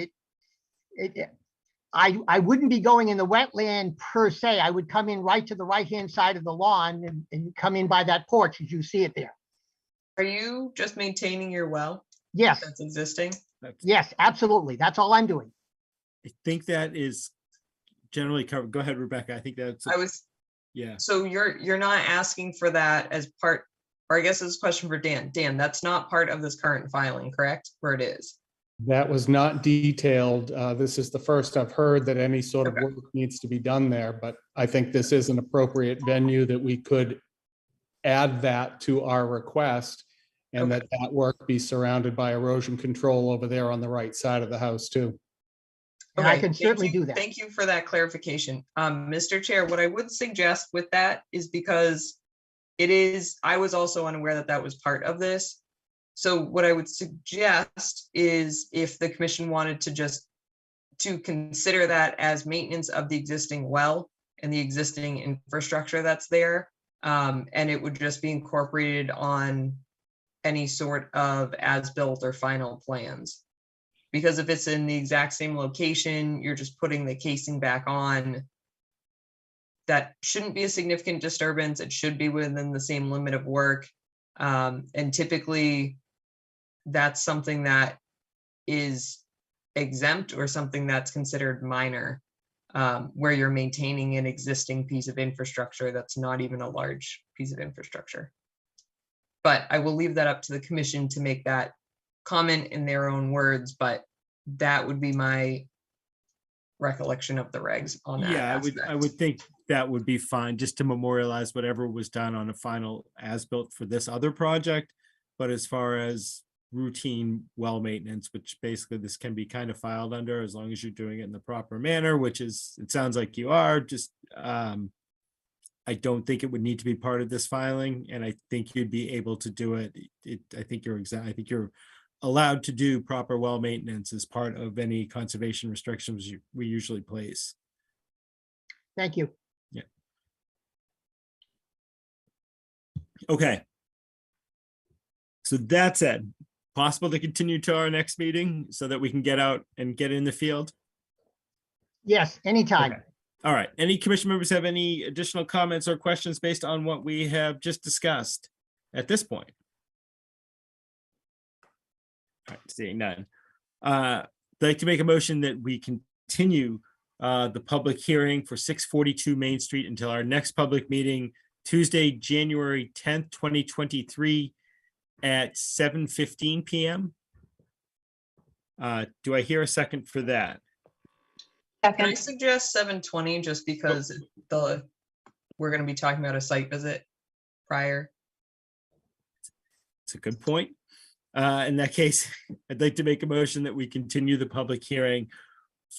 I wouldn't be going in the wetland per se. I would come in right to the right-hand side of the lawn and come in by that porch as you see it there. Are you just maintaining your well Yes, that's existing? yes, absolutely. That's all I'm doing. I think that is generally covered. Go ahead, Rebecca. I think that's, yeah. So you're not asking for that as part, or I guess this is a question for Dan. Dan, that's not part of this current filing, correct? Where it is? That was not detailed. This is the first I've heard that any sort of Okay. work needs to be done there, but I think this is an appropriate venue that we could add that to our request, and Okay. that work be surrounded by erosion control over there on the right side of the house too. And I Okay, can thank certainly you- do that. Thank you for that clarification. Mr. Chair, what I would suggest with that is because I was also unaware that that was part of this. So what I would suggest is if the commission wanted to consider that as maintenance of the existing well and the existing infrastructure that's there, and it would just be incorporated on any sort of as-built or final plans. Because if it's in the exact same location, you're just putting the casing back on. That shouldn't be a significant disturbance. It should be within the same limit of work. And typically, that's something that is exempt or something that's considered minor, where you're maintaining an existing piece of infrastructure that's not even a large piece of infrastructure. But I will leave that up to the commission to make that comment in their own words, but that would be my recollection of the regs on that. Yeah, I aspect. would think that would be fine, just to memorialize whatever was done on a final as-built for this other project. But as far as routine well maintenance, which basically this can be kind of filed under as long as you're doing it in the proper manner, which is, it sounds like you are, just, I don't think it would need to be part of this filing, and I think you'd be able to do it. I think you're allowed to do proper well maintenance as part of any conservation restrictions we usually place. Thank you. Okay. So that said, possible to continue to our next meeting so that we can get out and get in the field? Yes, anytime. Okay. All right. Any commission members have any additional comments or questions based on what we have just discussed at this point? All right, seeing none. I'd like to make a motion that we continue the public hearing for 642 Main Street until our next public meeting, Tuesday, January 10th, 2023 at 7:15 p.m. Do I hear a second for that? Can I suggest 7:20 just because we're going to be talking about a site visit prior? It's a good point. In that case, I'd like to make a motion that we continue the public hearing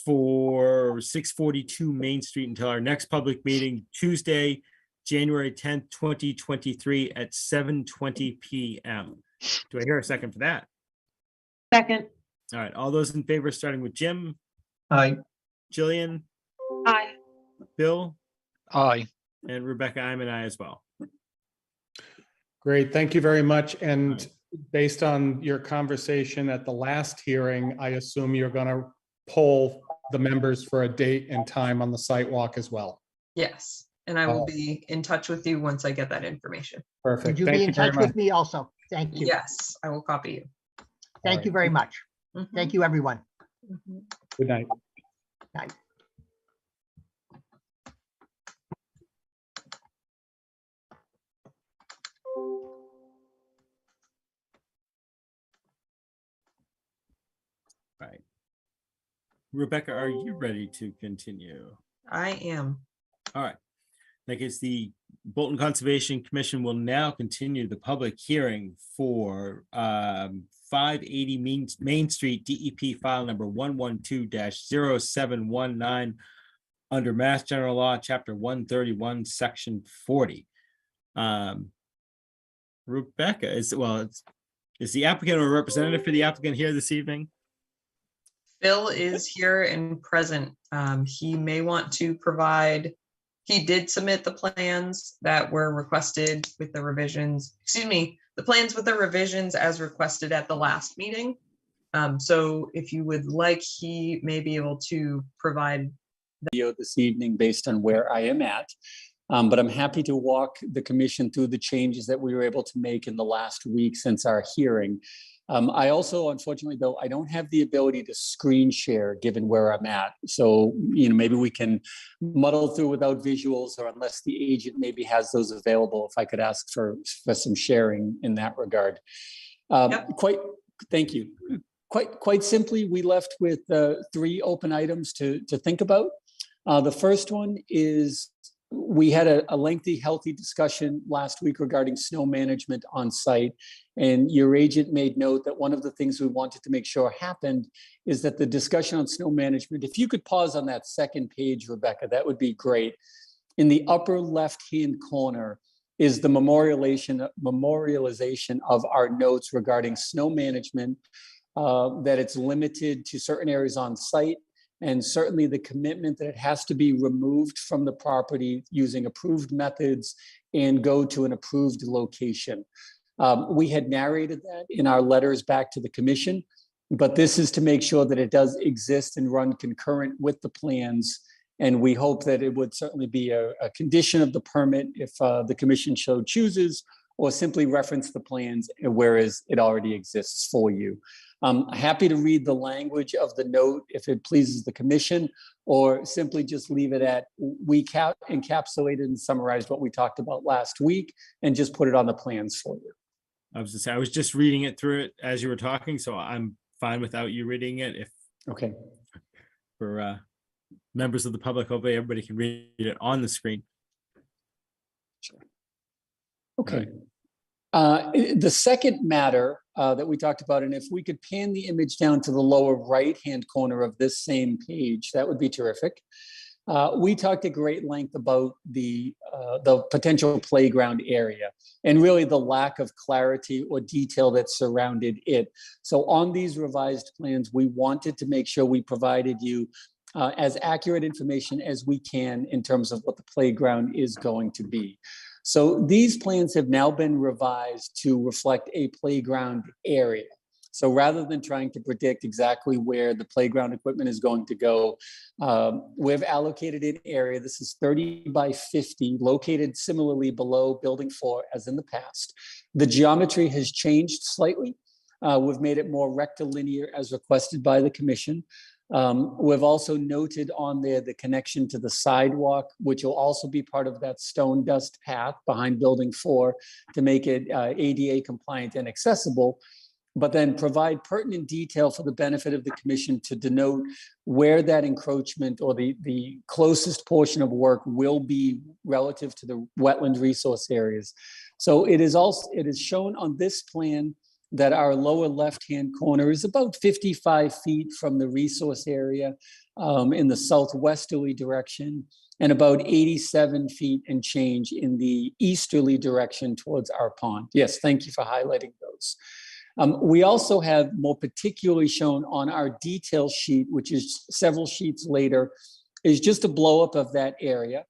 for 642 Main Street until our next public meeting, Tuesday, January 10th, 2023 at 7:20 PM. Do I hear a second for that? Second. All right, all those in favor, starting with Jim, Aye. Jillian, Aye. Bill, Aye. and Rebecca, I'm an aye as well. Great, thank you very much. And based on your conversation at the last hearing, I assume you're going to poll the members for a date and time on the site walk as well. Yes, and I will be in touch with you once I get that information. Perfect. Could you Thank be in very touch much. with me also? Thank you. Yes, I will copy you. Thank you very much. Thank you, everyone. Mhm. Good night. Night. Right. Rebecca, are you ready to continue? I am. All right. Like it's the Bolton Conservation Commission will now continue the public hearing for 580 Main Street DEP file number 112-0719 under Mass General Law, Chapter 131, Section 40. Rebecca, is the applicant or representative for the applicant here this evening? Phil is here and present. He may want to provide, he did submit the plans that were requested with the revisions, the plans with the revisions as requested at the last meeting. So if you would like, he may be able to provide video this evening based on where I am at. But I'm happy to walk the commission through the changes that we were able to make in the last week since our hearing. I also, unfortunately, though, I don't have the ability to screen share given where I'm at. So, maybe we can muddle through without visuals, or unless the agent maybe has those available, if I could ask for some sharing in that regard. Thank you. Quite simply, we left with 3 open items to think about. The first one is we had a lengthy, healthy discussion last week regarding snow management on site. And your agent made note that one of the things we wanted to make sure happened is that the discussion on snow management, if you could pause on that second page, Rebecca, that would be great. In the upper left-hand corner is the memorialization of our notes regarding snow management, that it's limited to certain areas on site, and certainly the commitment that it has to be removed from the property using approved methods and go to an approved location. We had narrated that in our letters back to the commission, but this is to make sure that it does exist and run concurrent with the plans. And we hope that it would certainly be a condition of the permit if the commission so chooses, or simply reference the plans whereas it already exists for you. I'm happy to read the language of the note if it pleases the commission, or simply just leave it at we encapsulated and summarized what we talked about last week and just put it on the plans for you. I was just reading it through it as you were talking, so I'm fine without you reading it. If okay, for members of the public, hopefully everybody can read it on the screen. Sure. Okay. The second matter that we talked about, and if we could pan the image down to the lower right-hand corner of this same page, that would be terrific. We talked at great length about the potential playground area and really the lack of clarity or detail that surrounded it. So on these revised plans, we wanted to make sure we provided you as accurate information as we can in terms of what the playground is going to be. So these plans have now been revised to reflect a playground area. So rather than trying to predict exactly where the playground equipment is going to go, we've allocated an area. This is 30 by 50, located similarly below building 4 as in the past. The geometry has changed slightly. We've made it more rectilinear as requested by the commission. We've also noted on there the connection to the sidewalk, which will also be part of that stone dust path behind building 4 to make it ADA compliant and accessible, but then provide pertinent detail for the benefit of the commission to denote where that encroachment or the closest portion of work will be relative to the wetland resource areas. So it is shown on this plan that our lower left-hand corner is about 55 feet from the resource area in the southwesterly direction. and about 87 feet and change in the easterly direction towards our pond. Yes, thank you for highlighting those. We also have more particularly shown on our detail sheet, which is several sheets later, is just a blow up of that area,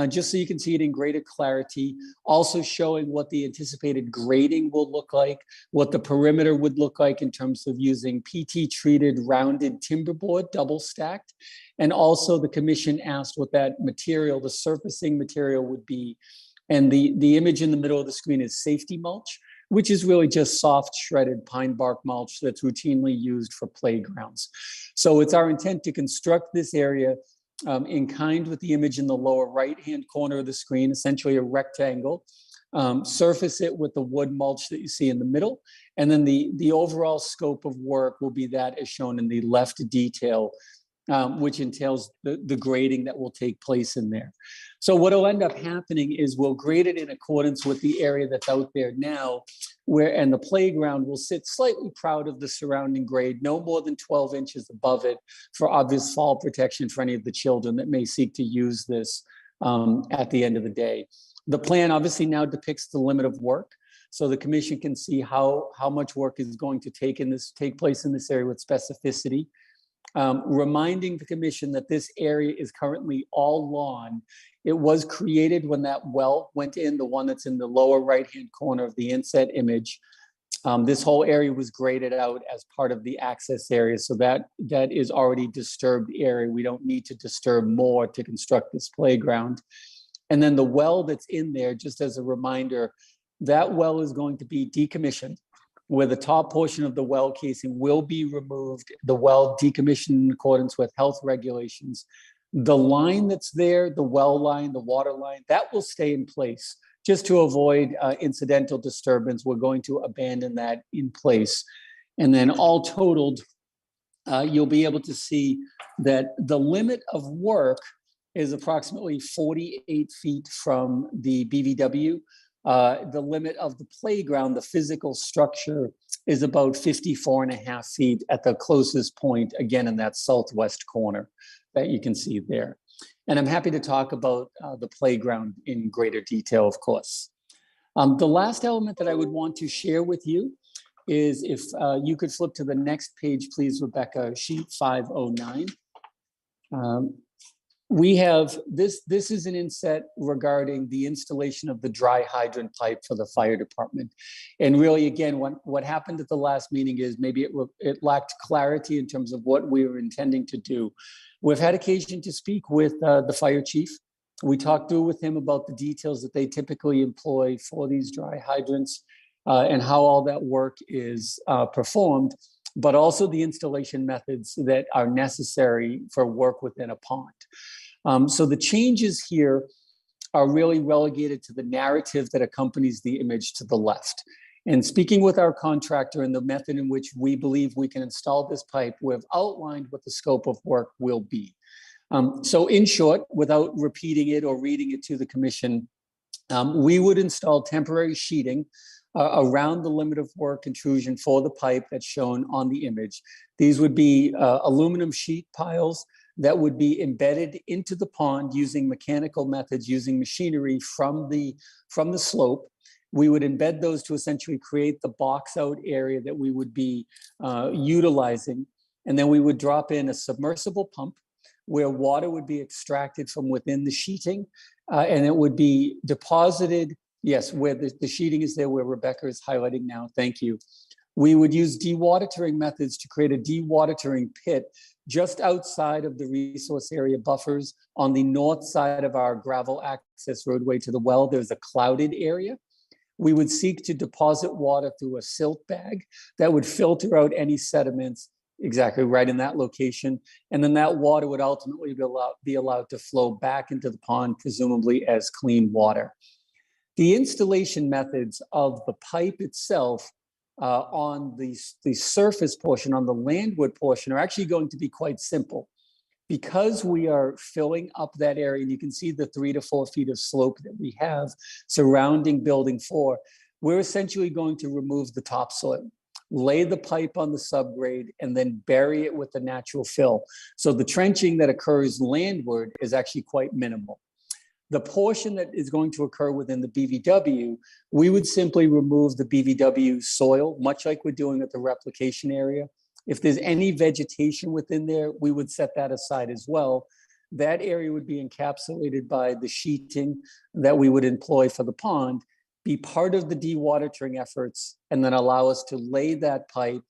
just so you can see it in greater clarity. Also showing what the anticipated grading will look like, what the perimeter would look like in terms of using PT treated rounded timber board, double stacked. And also the commission asked what that material, the surfacing material would be. And the image in the middle of the screen is safety mulch, which is really just soft shredded pine bark mulch that's routinely used for playgrounds. So it's our intent to construct this area in kind with the image in the lower right-hand corner of the screen, essentially a rectangle, surface it with the wood mulch that you see in the middle. And then the overall scope of work will be that as shown in the left detail, which entails the grading that will take place in there. So what will end up happening is we'll grade it in accordance with the area that's out there now, and the playground will sit slightly proud of the surrounding grade, no more than 12 inches above it, for obvious fall protection for any of the children that may seek to use this at the end of the day. The plan obviously now depicts the limit of work, so the commission can see how much work is going to take place in this area with specificity. Reminding the commission that this area is currently all lawn. It was created when that well went in, the one that's in the lower right-hand corner of the inset image. This whole area was graded out as part of the access area, so that is already disturbed area. We don't need to disturb more to construct this playground. And then the well that's in there, just as a reminder, that well is going to be decommissioned, where the top portion of the well casing will be removed, the well decommissioned in accordance with health regulations. The line that's there, the well line, the water line, that will stay in place. Just to avoid incidental disturbance, we're going to abandon that in place. And then all totaled, you'll be able to see that the limit of work is approximately 48 feet from the BVW. The limit of the playground, the physical structure, is about 54.5 feet at the closest point, again, in that southwest corner that you can see there. And I'm happy to talk about the playground in greater detail, of course. The last element that I would want to share with you is if you could flip to the next page, please, Rebecca, sheet 509. We have, this is an inset regarding the installation of the dry hydrant pipe for the fire department. And really, again, what happened at the last meeting is maybe it lacked clarity in terms of what we were intending to do. We've had occasion to speak with the fire chief. We talked through with him about the details that they typically employ for these dry hydrants and how all that work is performed, but also the installation methods that are necessary for work within a pond. So the changes here are really relegated to the narrative that accompanies the image to the left. And speaking with our contractor and the method in which we believe we can install this pipe, we've outlined what the scope of work will be. So in short, without repeating it or reading it to the commission, we would install temporary sheeting around the limit of work intrusion for the pipe that's shown on the image. These would be aluminum sheet piles that would be embedded into the pond using mechanical methods, using machinery from the slope. We would embed those to essentially create the box out area that we would be utilizing. And then we would drop in a submersible pump where water would be extracted from within the sheeting and it would be deposited, yes, where the sheeting is there, where Rebecca is highlighting now, thank you. We would use dewatering methods to create a dewatering pit just outside of the resource area buffers. On the north side of our gravel access roadway to the well, there's a clouded area. We would seek to deposit water through a silt bag that would filter out any sediments exactly right in that location. And then that water would ultimately be allowed to flow back into the pond, presumably as clean water. The installation methods of the pipe itself on the surface portion, on the landward portion, are actually going to be quite simple. Because we are filling up that area, and you can see the 3 to 4 feet of slope that we have surrounding building 4, we're essentially going to remove the topsoil. lay the pipe on the subgrade, and then bury it with the natural fill. So the trenching that occurs landward is actually quite minimal. The portion that is going to occur within the BVW, we would simply remove the BVW soil, much like we're doing at the replication area. If there's any vegetation within there, we would set that aside as well. That area would be encapsulated by the sheeting that we would employ for the pond, be part of the dewatering efforts, and then allow us to lay that pipe.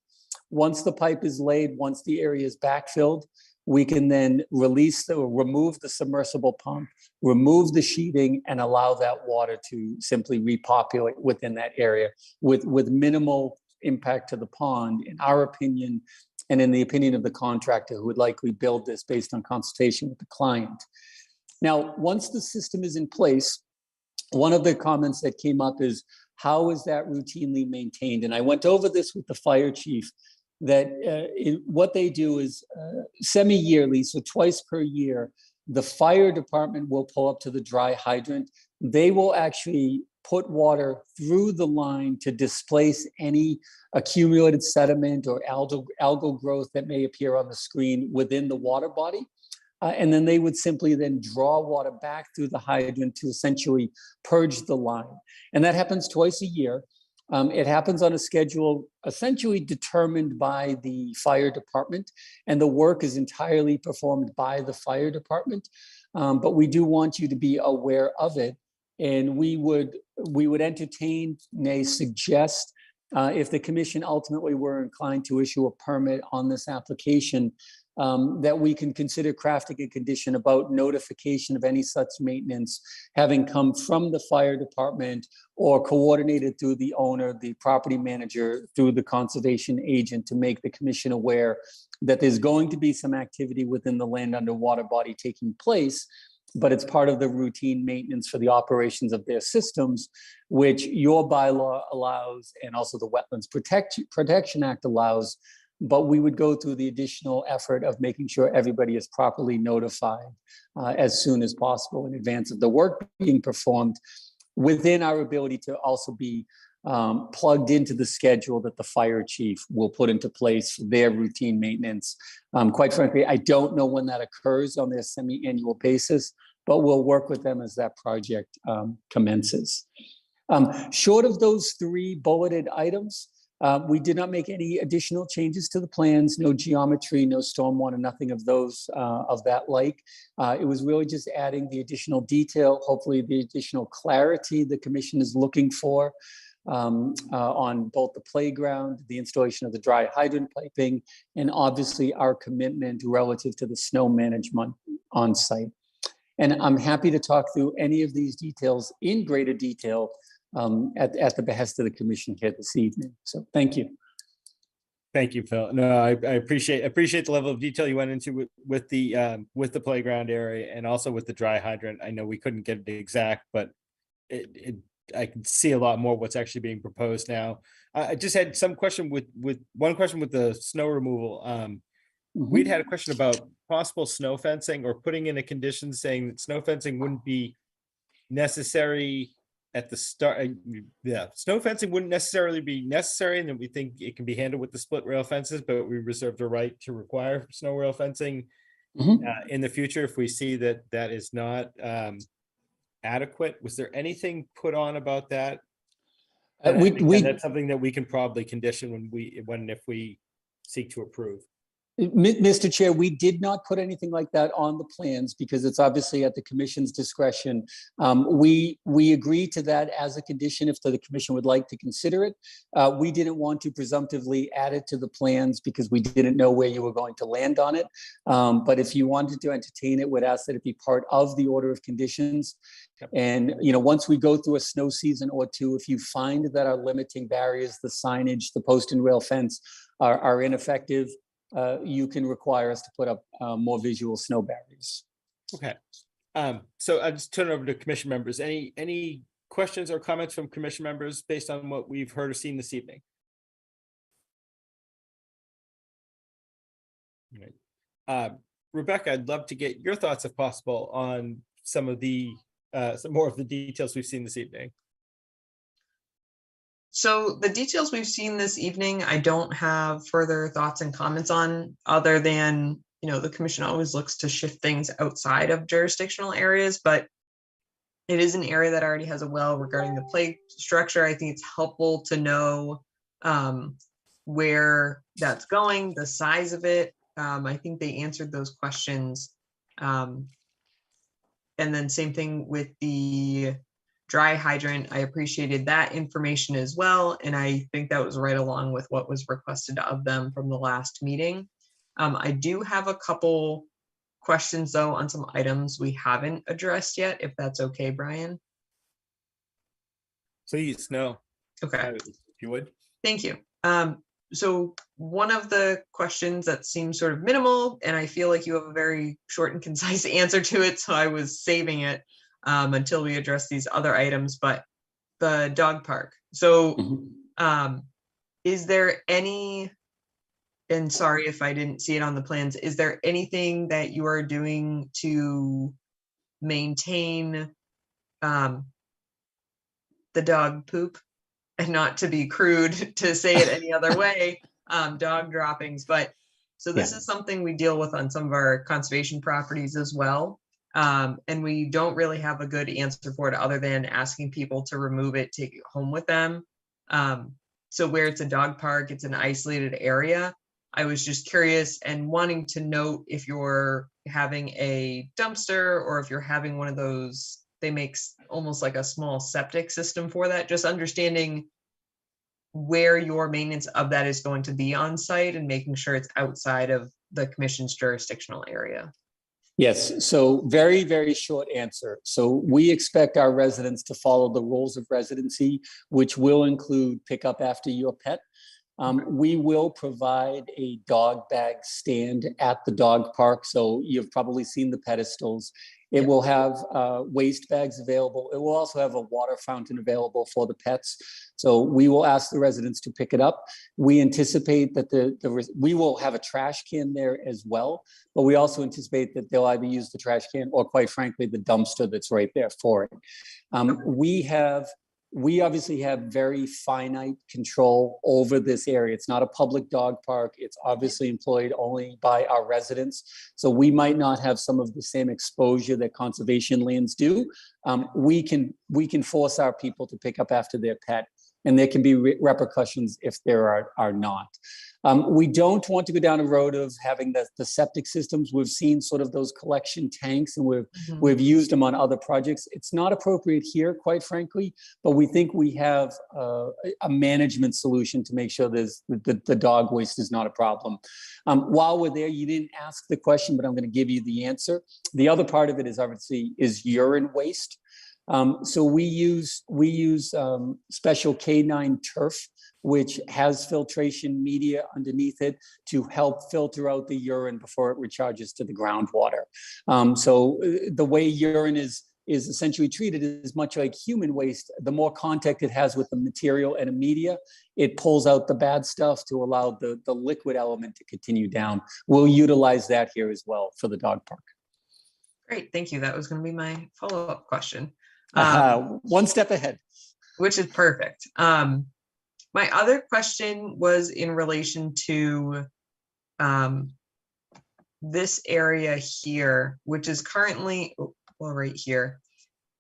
Once the pipe is laid, once the area is backfilled, we can then remove the submersible pump, remove the sheeting, and allow that water to simply repopulate within that area with minimal impact to the pond, in our opinion, and in the opinion of the contractor who would likely build this based on consultation with the client. Now, once the system is in place, one of the comments that came up is, how is that routinely maintained? And I went over this with the fire chief, that what they do is semi-yearly, so twice per year, the fire department will pull up to the dry hydrant. They will actually put water through the line to displace any accumulated sediment or algal growth that may appear on the screen within the water body. And then they would simply then draw water back through the hydrant to essentially purge the line. And that happens twice a year. It happens on a schedule essentially determined by the fire department, and the work is entirely performed by the fire department. But we do want you to be aware of it. And we would entertain, may suggest, if the commission ultimately were inclined to issue a permit on this application, that we can consider crafting a condition about notification of any such maintenance having come from the fire department or coordinated through the owner, the property manager, through the conservation agent, to make the commission aware that there's going to be some activity within the land under water body taking place, but it's part of the routine maintenance for the operations of their systems, which your bylaw allows, and also the Wetlands Protection Act allows. But we would go through the additional effort of making sure everybody is properly notified as soon as possible in advance of the work being performed, within our ability to also be plugged into the schedule that the fire chief will put into place for their routine maintenance. Quite frankly, I don't know when that occurs on their semi-annual basis, but we'll work with them as that project commences. Short of those three bulleted items, we did not make any additional changes to the plans, no geometry, no stormwater, nothing of those of that like. It was really just adding the additional detail, hopefully the additional clarity the commission is looking for on both the playground, the installation of the dry hydrant piping, and obviously our commitment relative to the snow management on site. And I'm happy to talk through any of these details in greater detail at the behest of the commission here this evening. So thank you. Thank you, Phil. No, I appreciate the level of detail you went into with the playground area and also with the dry hydrant. I know we couldn't get it exact, but I can see a lot more what's actually being proposed now. I just had some question with the snow removal. We'd had a question about possible snow fencing, or putting in a condition saying that snow fencing wouldn't be necessary at the start. Snow fencing wouldn't necessarily be necessary, and that we think it can be handled with the split rail fences, but we reserve the right to require snow rail fencing in the future if we see that that is not adequate. Was there anything put on about that? That's something that we can probably condition if we seek to approve. Mr. Chair, we did not put anything like that on the plans because it's obviously at the commission's discretion. We agree to that as a condition if the commission would like to consider it. We didn't want to presumptively add it to the plans because we didn't know where you were going to land on it. But if you wanted to entertain it, we'd ask that it be part of the order of conditions. And once we go through a snow season or two, if you find that our limiting barriers, the signage, the post and rail fence are ineffective, you can require us to put up more visual snow barriers. Okay. So I'll just turn it over to commission members. Any questions or comments from commission members based on what we've heard or seen this evening? All right. Rebecca, I'd love to get your thoughts, if possible, on some more of the details we've seen this evening. So the details we've seen this evening, I don't have further thoughts and comments on, other than, the commission always looks to shift things outside of jurisdictional areas, but it is an area that already has a well regarding the play structure. I think it's helpful to know where that's going, the size of it. I think they answered those questions. And then same thing with the dry hydrant. I appreciated that information as well. And I think that was right along with what was requested of them from the last meeting. I do have a couple questions though on some items we haven't addressed yet, if that's okay, Brian. Please, no. Okay. If you would. Thank you. So one of the questions that seems sort of minimal, and I feel like you have a very short and concise answer to it, so I was saving it until we address these other items, but the dog park. So is there any, and sorry if I didn't see it on the plans, is there anything that you are doing to maintain the dog poop? And not to be crude to say it any other way, dog droppings, but so this is something we deal with on some of our conservation properties as well. And we don't really have a good answer for it other than asking people to remove it, take it home with them. So where it's a dog park, it's an isolated area. I was just curious and wanting to note if you're having a dumpster or if you're having one of those, they make almost like a small septic system for that, just understanding where your maintenance of that is going to be on site and making sure it's outside of the commission's jurisdictional area. Yes, so very, very short answer. So we expect our residents to follow the rules of residency, which will include pick up after your pet. We will provide a dog bag stand at the dog park. So you've probably seen the pedestals. It will have waste bags available. It will also have a water fountain available for the pets. So we will ask the residents to pick it up. We anticipate that we will have a trash can there as well, but we also anticipate that they'll either use the trash can or, quite frankly, the dumpster that's right there for it. We obviously have very finite control over this area. It's not a public dog park. It's obviously employed only by our residents. So we might not have some of the same exposure that conservation lands do. We can force our people to pick up after their pet, and there can be repercussions if there are not. We don't want to go down a road of having the septic systems. We've seen sort of those collection tanks, and we've used them on other projects. It's not appropriate here, quite frankly, but we think we have a management solution to make sure the dog waste is not a problem. While we're there, you didn't ask the question, but I'm going to give you the answer. The other part of it is obviously urine waste. So we use special K9 turf, which has filtration media underneath it to help filter out the urine before it recharges to the groundwater. So the way urine is essentially treated is much like human waste. The more contact it has with the material and the media, it pulls out the bad stuff to allow the liquid element to continue down. We'll utilize that here as well for the dog park. Great, thank you. That was going to be my follow-up question. One step ahead. Which is perfect. My other question was in relation to this area here, which is currently, right here.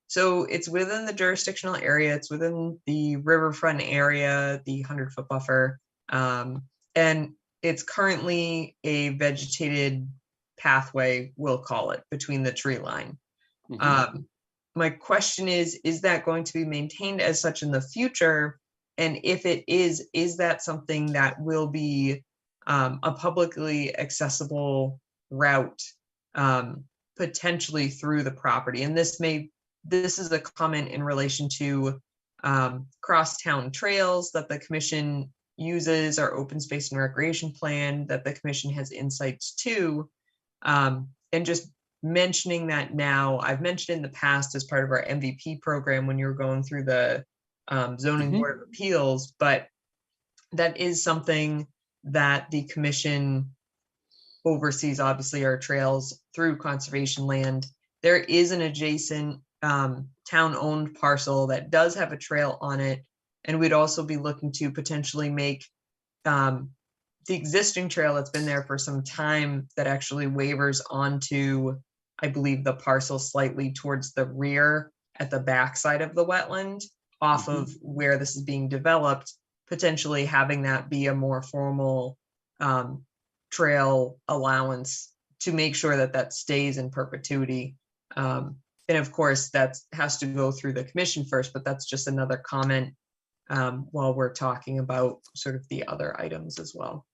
So it's within the jurisdictional area, it's within the riverfront area, the 100-foot buffer, and it's currently a vegetated pathway, we'll call it, between the tree line. My question is that going to be maintained as such in the future? And if it is that something that will be a publicly accessible route, potentially through the property? And this is a comment in relation to crosstown trails that the commission uses, our open space and recreation plan that the commission has insights to, and just mentioning that now. I've mentioned in the past as part of our MVP program when you're going through the zoning board of appeals, but that is something that the commission oversees, obviously, our trails through conservation land. There is an adjacent town-owned parcel that does have a trail on it, And we'd also be looking to potentially make the existing trail that's been there for some time that actually wavers onto, I believe, the parcel slightly towards the rear at the back side of the wetland, off of where this is being developed, potentially having that be a more formal trail allowance to make sure that that stays in perpetuity. And of course, that has to go through the commission first, but that's just another comment while we're talking about sort of the other items as well.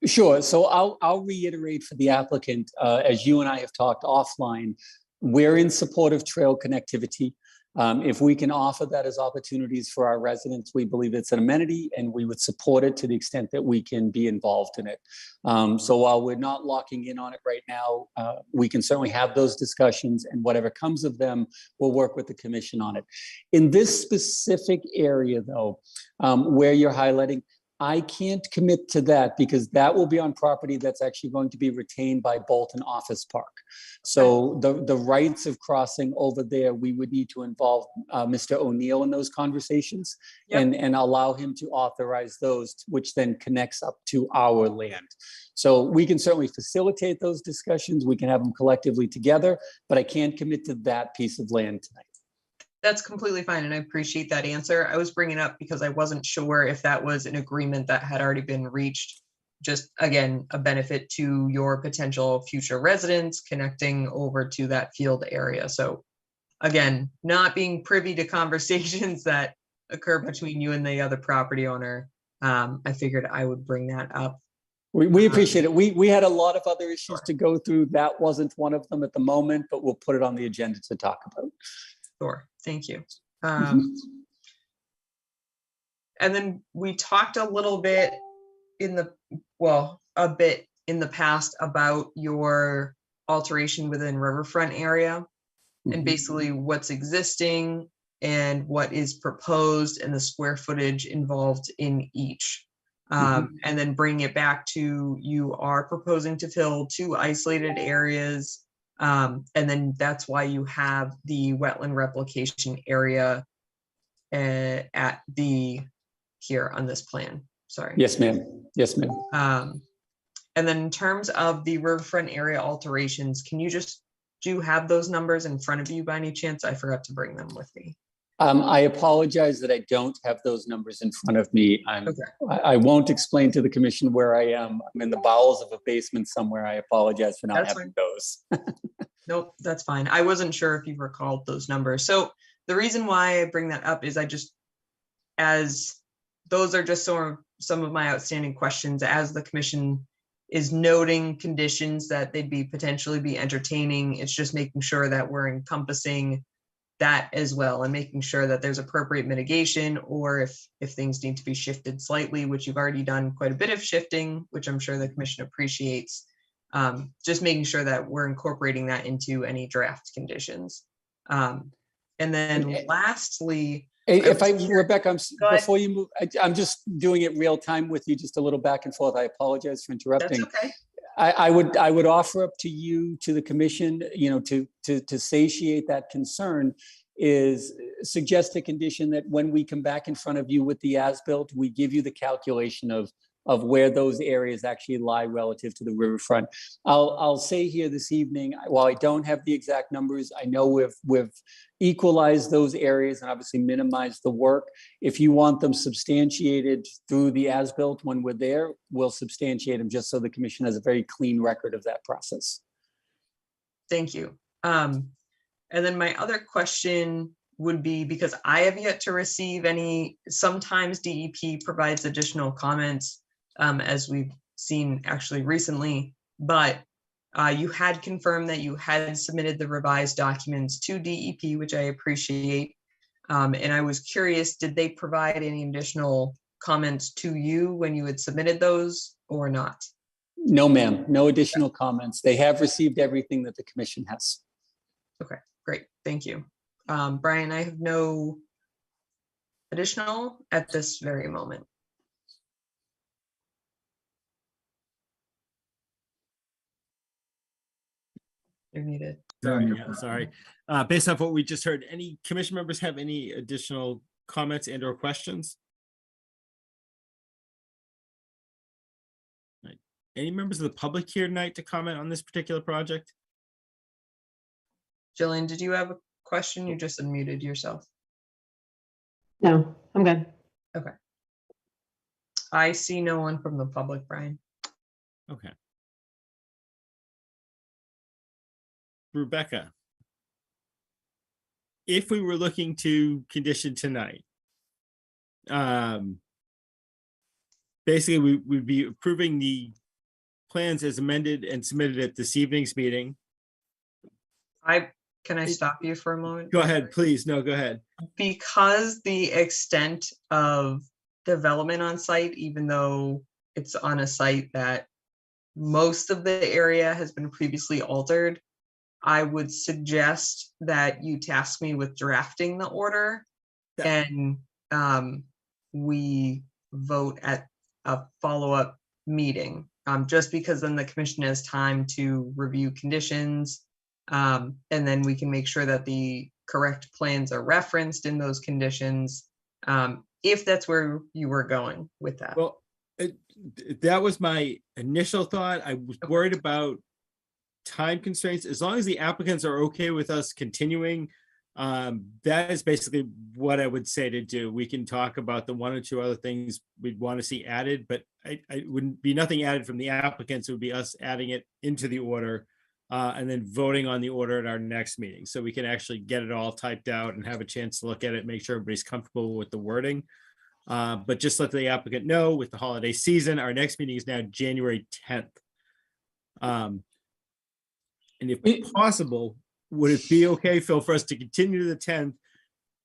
Sure. So I'll reiterate for the applicant, as you and I have talked offline, we're in support of trail connectivity. If we can offer that as opportunities for our residents, we believe it's an amenity and we would support it to the extent that we can be involved in it. So while we're not locking in on it right now, we can certainly have those discussions, and whatever comes of them, we'll work with the commission on it. In this specific area though, where you're highlighting, I can't commit to that because that will be on property that's actually going to be retained by Bolton Office Park. So the rights of crossing over there, we would need to involve Mr. O'Neill in those conversations and allow him to authorize those, which then connects up to our land. So we can certainly facilitate those discussions. We can have them collectively together, but I can't commit to that piece of land tonight. That's completely fine, and I appreciate that answer. I was bringing it up because I wasn't sure if that was an agreement that had already been reached. Just, again, a benefit to your potential future residents connecting over to that field area. So again, not being privy to conversations that occur between you and the other property owner, I figured I would bring that up. We appreciate it. We had a lot of other issues to go through. That wasn't one of them at the moment, but we'll put it on the agenda to talk about. Sure, thank you. And then we talked a little bit a bit in the past about your alteration within Riverfront area and basically what's existing and what is proposed and the square footage involved in each. And then bring it back to, you are proposing to fill 2 isolated areas. And then that's why you have the wetland replication area at here on this plan. Sorry. Yes, ma'am. Yes, ma'am. And then in terms of the riverfront area alterations, do you have those numbers in front of you by any chance? I forgot to bring them with me. I apologize that I don't have those numbers in front of me. I won't explain to the commission where I am. I'm in the bowels of a basement somewhere. I apologize for not having those. Nope, that's fine. I wasn't sure if you recalled those numbers. So the reason why I bring that up is as those are just some of my outstanding questions, as the commission is noting conditions that they'd be potentially be entertaining. It's just making sure that we're encompassing that as well and making sure that there's appropriate mitigation, or if things need to be shifted slightly, which you've already done quite a bit of shifting, which I'm sure the commission appreciates. Just making sure that we're incorporating that into any draft conditions. And then lastly, Rebecca, before you move, I'm just doing it real time with you, just a little back and forth. I apologize for interrupting. That's okay. I would offer up to the commission, to satiate that concern, is suggest a condition that when we come back in front of you with the as-built, we give you the calculation of where those areas actually lie relative to the riverfront. I'll say here this evening, while I don't have the exact numbers, I know we've equalized those areas and obviously minimized the work. If you want them substantiated through the as-built when we're there, we'll substantiate them just so the commission has a very clean record of that process. Thank you. And then my other question would be, because I have yet to receive sometimes DEP provides additional comments, as we've seen actually recently, but you had confirmed that you had submitted the revised documents to DEP, which I appreciate. And I was curious, did they provide any additional comments to you when you had submitted those or not? No, ma'am, no additional comments. They have received everything that the commission has. Okay, great, thank you. Brian, I have no additional at this very moment. You're muted. Sorry. Based off what we just heard, any commission members have any additional comments and or questions? Right. Any members of the public here tonight to comment on this particular project? Jillian, did you have a question? You just unmuted yourself. No, I'm good. I see no one from the public, Brian. Okay. Rebecca, if we were looking to condition tonight, basically we'd be approving the plans as amended and submitted at this evening's meeting. Can I stop you for a moment? Go ahead, please. No, go ahead. Because the extent of development on site, even though it's on a site that most of the area has been previously altered, I would suggest that you task me with drafting the order Yeah. and we vote at a follow-up meeting. Just because then the commission has time to review conditions. And then we can make sure that the correct plans are referenced in those conditions. If that's where you were going with that. Well, that was my initial thought. I was worried about time constraints. As long as the applicants are okay with us continuing, that is basically what I would say to do. We can talk about the one or two other things we'd want to see added, but I wouldn't be nothing added from the applicants. It would be us adding it into the order and then voting on the order at our next meeting. So we can actually get it all typed out and have a chance to look at it, make sure everybody's comfortable with the wording. But just let the applicant know with the holiday season, our next meeting is now January 10th. And if possible, would it be okay, Phil, for us to continue to the 10th,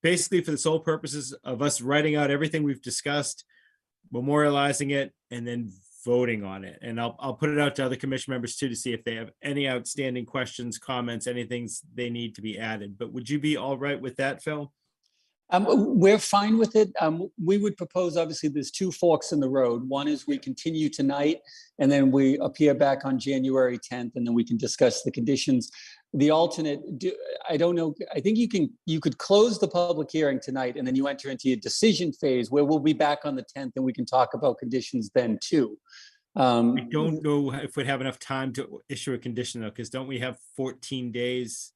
basically for the sole purposes of us writing out everything we've discussed, memorializing it, and then voting on it? And I'll put it out to other commission members too, to see if they have any outstanding questions, comments, anything they need to be added. But would you be all right with that, Phil? We're fine with it. We would propose, obviously, there's two forks in the road. One is we continue tonight, and then we appear back on January 10th, and then we can discuss the conditions. The alternate, I don't know, I think you could close the public hearing tonight, and then you enter into a decision phase where we'll be back on the 10th, and we can talk about conditions then too. I don't know if we'd have enough time to issue a condition though, because don't we have 14 days?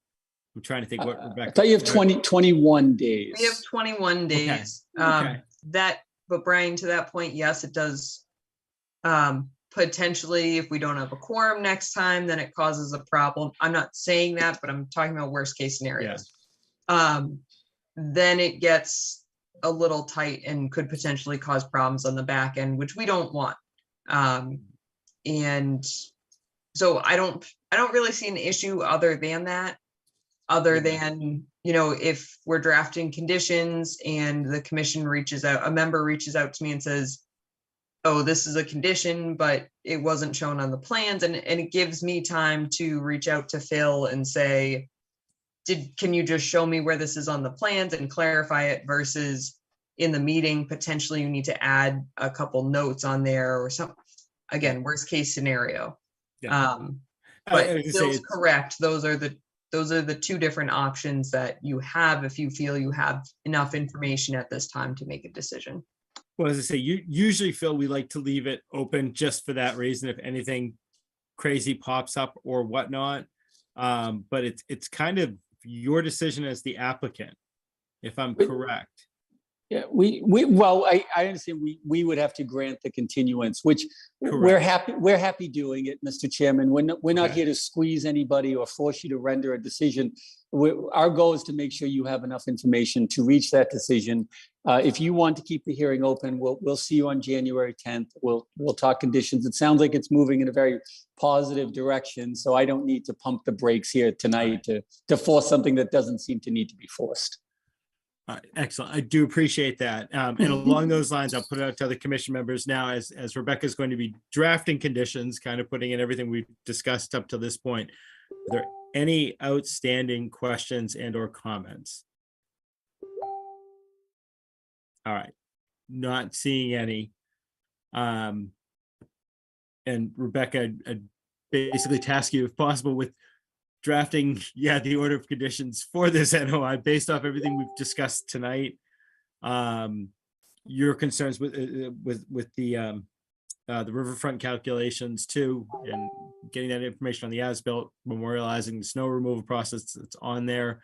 I'm trying to think what Rebecca. I thought you have 21 days. We have 21 days. Okay. But Brian, to that point, yes, it does. Potentially, if we don't have a quorum next time, then it causes a problem. I'm not saying that, but I'm talking about worst case scenarios. Then it gets a little tight and could potentially cause problems on the back end, which we don't want. And so I don't really see an issue other than that. Other than, if we're drafting conditions and the commission reaches out, a member reaches out to me and says, oh, this is a condition, but it wasn't shown on the plans. And it gives me time to reach out to Phil and say, can you just show me where this is on the plans and clarify it, versus in the meeting, potentially you need to add a couple notes on there or something. Again, worst case scenario. But Phil's correct. Those are the two different options that you have if you feel you have enough information at this time to make a decision. Well, as I say, usually, Phil, we like to leave it open just for that reason, if anything crazy pops up or whatnot. But it's kind of your decision as the applicant, if I'm correct. Yeah, well, I understand we would have to grant the continuance, which we're happy doing it, Mr. Chairman. We're not here to squeeze anybody or force you to render a decision. Our goal is to make sure you have enough information to reach that decision. If you want to keep the hearing open, we'll see you on January 10th. We'll talk conditions. It sounds like it's moving in a very positive direction, so I don't need to pump the brakes here tonight to force something that doesn't seem to need to be forced. Excellent. I do appreciate that. And along those lines, I'll put it out to other commission members now, as Rebecca's going to be drafting conditions, kind of putting in everything we've discussed up to this point. Are there any outstanding questions and or comments? All right. Not seeing any. And Rebecca, I'd basically task you, if possible, with drafting the order of conditions for this NOI based off everything we've discussed tonight. your concerns with the riverfront calculations too, and getting that information on the as-built, memorializing the snow removal process that's on there.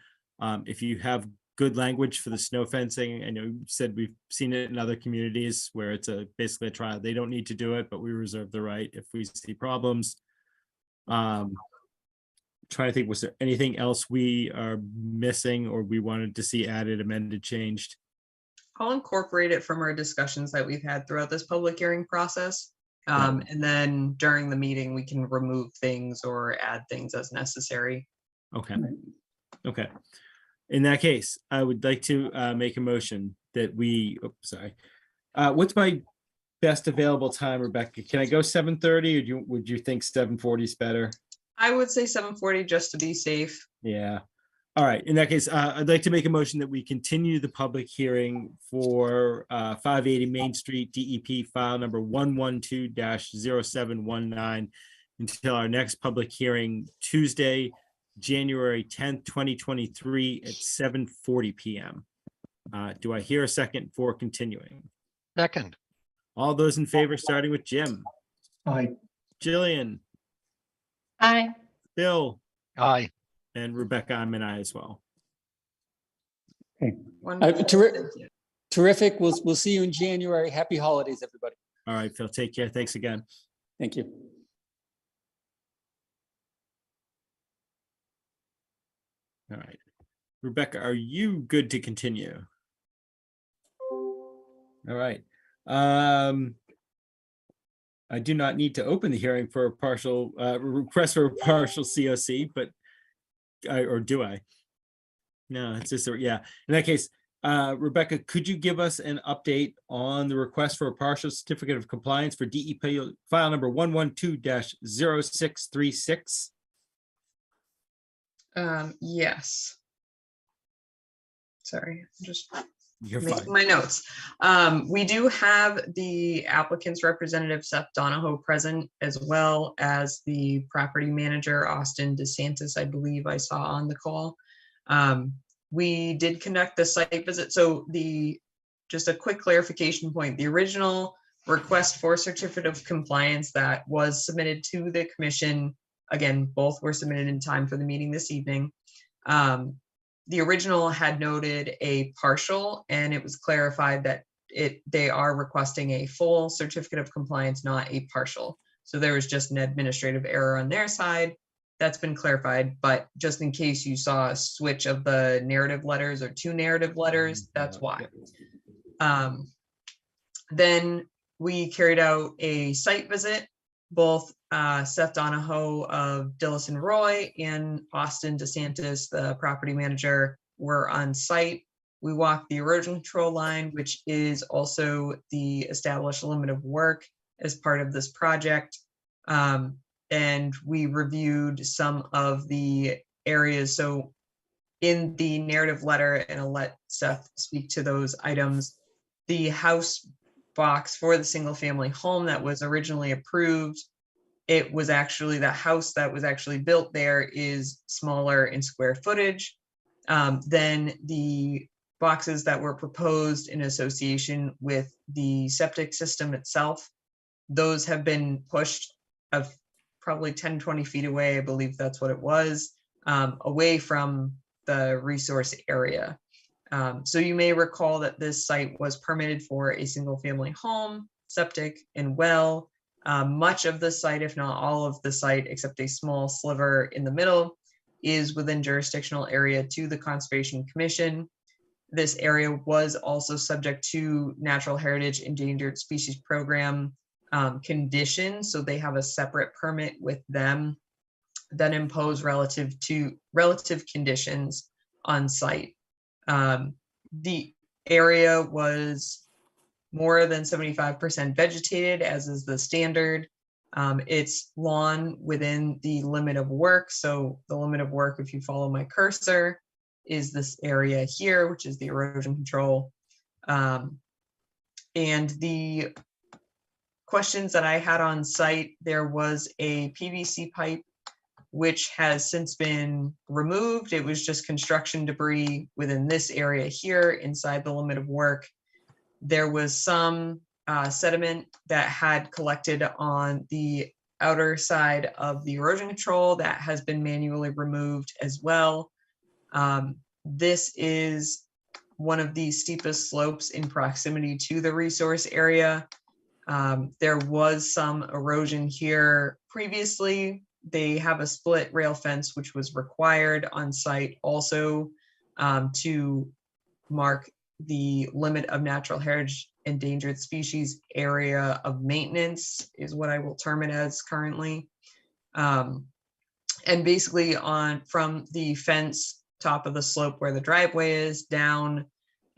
If you have good language for the snow fencing, I know you said we've seen it in other communities where it's basically a trial. They don't need to do it, but we reserve the right if we see problems. Trying to think, was there anything else we are missing or we wanted to see added, amended, changed? I'll incorporate it from our discussions that we've had throughout this public hearing process. Right. And then during the meeting, we can remove things or add things as necessary. Okay. Okay. In that case, I would like to make a motion that we, what's my best available time, Rebecca? Can I go 7:30 or would you think 7:40 is better? I would say 7:40 just to be safe. Yeah. All right. In that case, I'd like to make a motion that we continue the public hearing for 580 Main Street DEP file number 112-0719 until our next public hearing Tuesday, January 10th, 2023 at 7:40 p.m. Do I hear a second for continuing? Second. All those in favor, starting with Jim, Aye. Jillian, Aye. Bill, Aye. and Rebecca, I'm an aye as well. Wonderful. Terrific. Terrific. We'll see you in January. Happy holidays, everybody. All right, Phil, take care. Thanks again. Thank you. All right. Rebecca, are you good to continue? All right. I do not need to open the hearing for a partial request for a partial COC, but or do I? No, it's just, yeah. In that case, Rebecca, could you give us an update on the request for a partial certificate of compliance for DEP file number 112-0636? Yes. Sorry, I'm just You're making fine. my notes. We do have the applicant's representative, Seth Donahoe, present, as well as the property manager, Austin DeSantis, I believe I saw on the call. We did conduct the site visit. So just a quick clarification point, the original request for certificate of compliance that was submitted to the commission, again, both were submitted in time for the meeting this evening. The original had noted a partial, and it was clarified that they are requesting a full certificate of compliance, not a partial. So there was just an administrative error on their side. That's been clarified, but just in case you saw a switch of the narrative letters or two narrative letters, that's why. Then we carried out a site visit. Both Seth Donahoe of Dillis and Roy and Austin DeSantis, the property manager, were on site. We walked the erosion control line, which is also the established limit of work as part of this project. And we reviewed some of the areas. So in the narrative letter, and I'll let Seth speak to those items, the house box for the single family home that was originally approved, it was actually the house that was actually built there is smaller in square footage than the boxes that were proposed in association with the septic system itself. Those have been pushed of probably 10, 20 feet away, I believe that's what it was, away from the resource area. So you may recall that this site was permitted for a single family home, septic, and well. Much of the site, if not all of the site, except a small sliver in the middle, is within jurisdictional area to the Conservation Commission. This area was also subject to Natural Heritage Endangered Species Program conditions, so they have a separate permit with them that impose relative conditions on site. The area was more than 75% vegetated, as is the standard. It's lawn within the limit of work. So the limit of work, if you follow my cursor, is this area here, which is the erosion control. And the questions that I had on site, there was a PVC pipe which has since been removed. It was just construction debris within this area here inside the limit of work. There was some sediment that had collected on the outer side of the erosion control that has been manually removed as well. This is one of the steepest slopes in proximity to the resource area. There was some erosion here previously. They have a split rail fence, which was required on site also to mark the limit of natural heritage endangered species area of maintenance is what I will term it as currently. And basically from the fence top of the slope where the driveway is down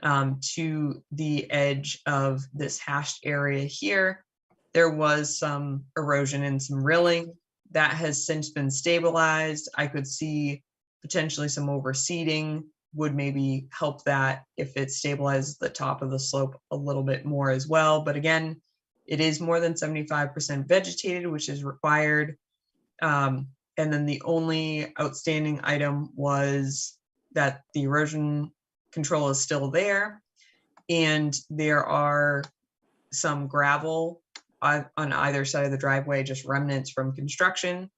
to the edge of this hashed area here, there was some erosion and some rilling that has since been stabilized. I could see potentially some overseeding would maybe help that if it stabilizes the top of the slope a little bit more as well. But again, it is more than 75% vegetated, which is required. And then the only outstanding item was that the erosion control is still there. And there are some gravel on either side of the driveway, just remnants from construction.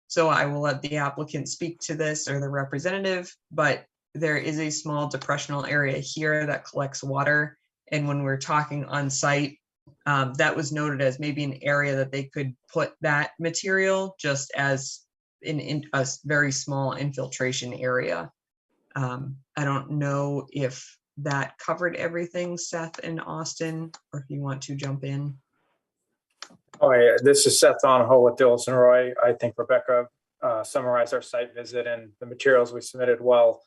So I will let the applicant speak to this or the representative, but there is a small depressional area here that collects water. And when we're talking on site, that was noted as maybe an area that they could put that material just as in a very small infiltration area. I don't know if that covered everything, Seth and Austin, or if you want to jump in. Oh, yeah, this is Seth Donahoe with Dillis and Roy. I think Rebecca summarized our site visit and the materials we submitted well.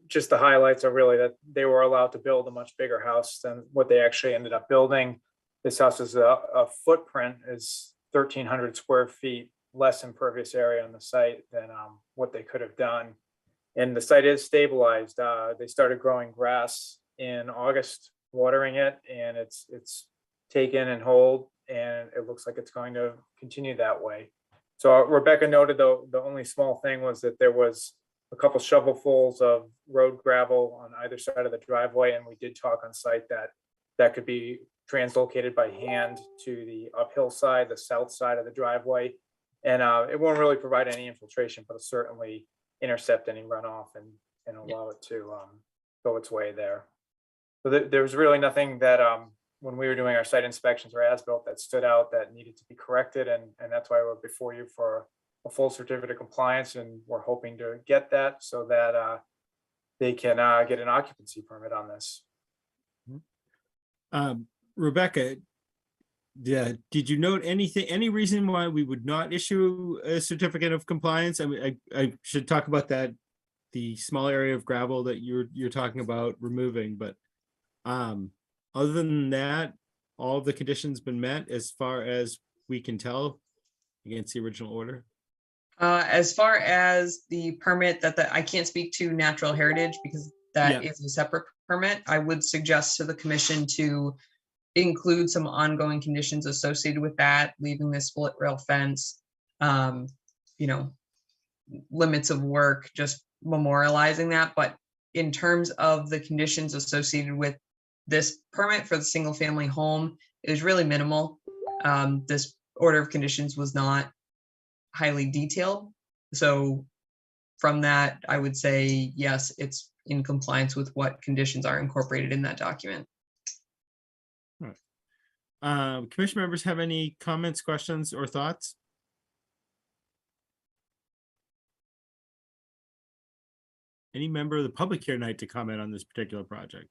Just the highlights are really that they were allowed to build a much bigger house than what they actually ended up building. This house is a footprint is 1,300 square feet less impervious area on the site than what they could have done. And the site is stabilized. They started growing grass in August, watering it, and it's taken and hold, and it looks like it's going to continue that way. So Rebecca noted though, the only small thing was that there was a couple shovelfuls of road gravel on either side of the driveway. And we did talk on site that that could be translocated by hand to the uphill side, the south side of the driveway. And it won't really provide any infiltration, but it'll certainly intercept any runoff and allow it to go its way there. So there was really nothing that when we were doing our site inspections or as-built that stood out that needed to be corrected. And that's why we're before you for a full certificate of compliance, and we're hoping to get that so that they can get an occupancy permit on this. Rebecca, did you note any reason why we would not issue a certificate of compliance? I mean, I should talk about that, the small area of gravel that you're talking about removing, but other than that, all of the conditions been met as far as we can tell against the original order? As far as the permit I can't speak to natural heritage because that is a separate permit. I would suggest to the commission to include some ongoing conditions associated with that, leaving the split rail fence, limits of work, just memorializing that. But in terms of the conditions associated with this permit for the single family home, it was really minimal. This order of conditions was not highly detailed. So from that, I would say, yes, it's in compliance with what conditions are incorporated in that document. All right. Commission members have any comments, questions, or thoughts? Any member of the public here tonight to comment on this particular project?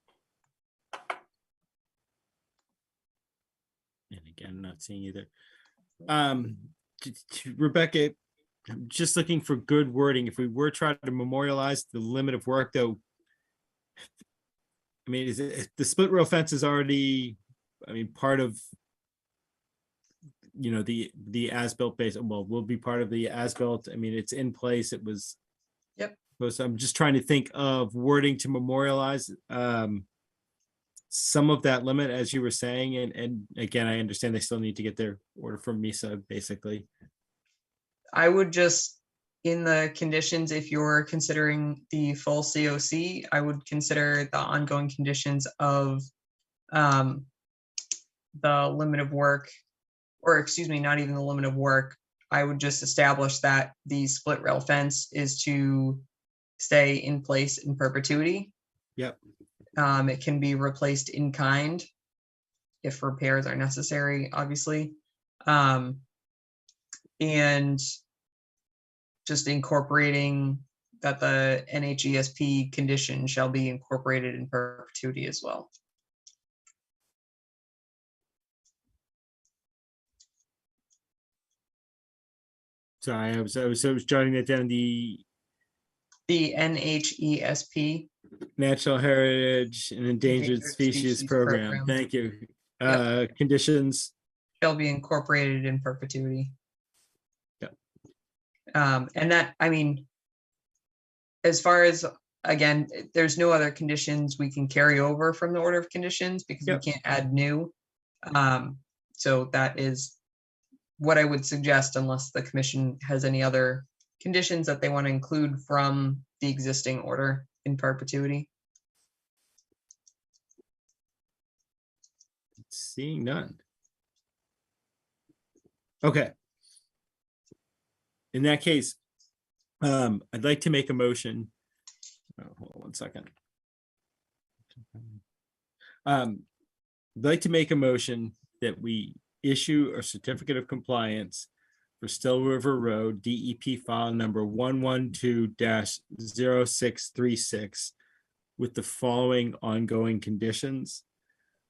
And again, I'm not seeing either. Rebecca, I'm just looking for good wording. If we were trying to memorialize the limit of work, though, I mean, is it the split rail fence is already, I mean, part of, the as-built base, well, will be part of the as-built. I mean, it's in place. It was. Yep. So I'm just trying to think of wording to memorialize some of that limit, as you were saying, and again, I understand they still need to get their order from MISA, basically. I would just, in the conditions, if you're considering the full COC, I would consider the ongoing conditions of the limit of work, or excuse me, not even the limit of work. I would just establish that the split rail fence is to stay in place in perpetuity. Yep. It can be replaced in kind if repairs are necessary, obviously. And just incorporating that the NHESP condition shall be incorporated in perpetuity as well. Sorry, I was jotting that down. The NHESP. Natural Heritage and Endangered Species Program. Thank you. Conditions Shall be incorporated in perpetuity. Yep. And that, I mean, as far as, again, there's no other conditions we can carry over from the order of conditions because Yep. we can't add new. So that is what I would suggest, unless the commission has any other conditions that they want to include from the existing order in perpetuity. Seeing none. Okay. In that case, I'd like to make a motion. Hold on one second. I'd like to make a motion that we issue a certificate of compliance for Still River Road, DEP file number 112-0636 with the following ongoing conditions.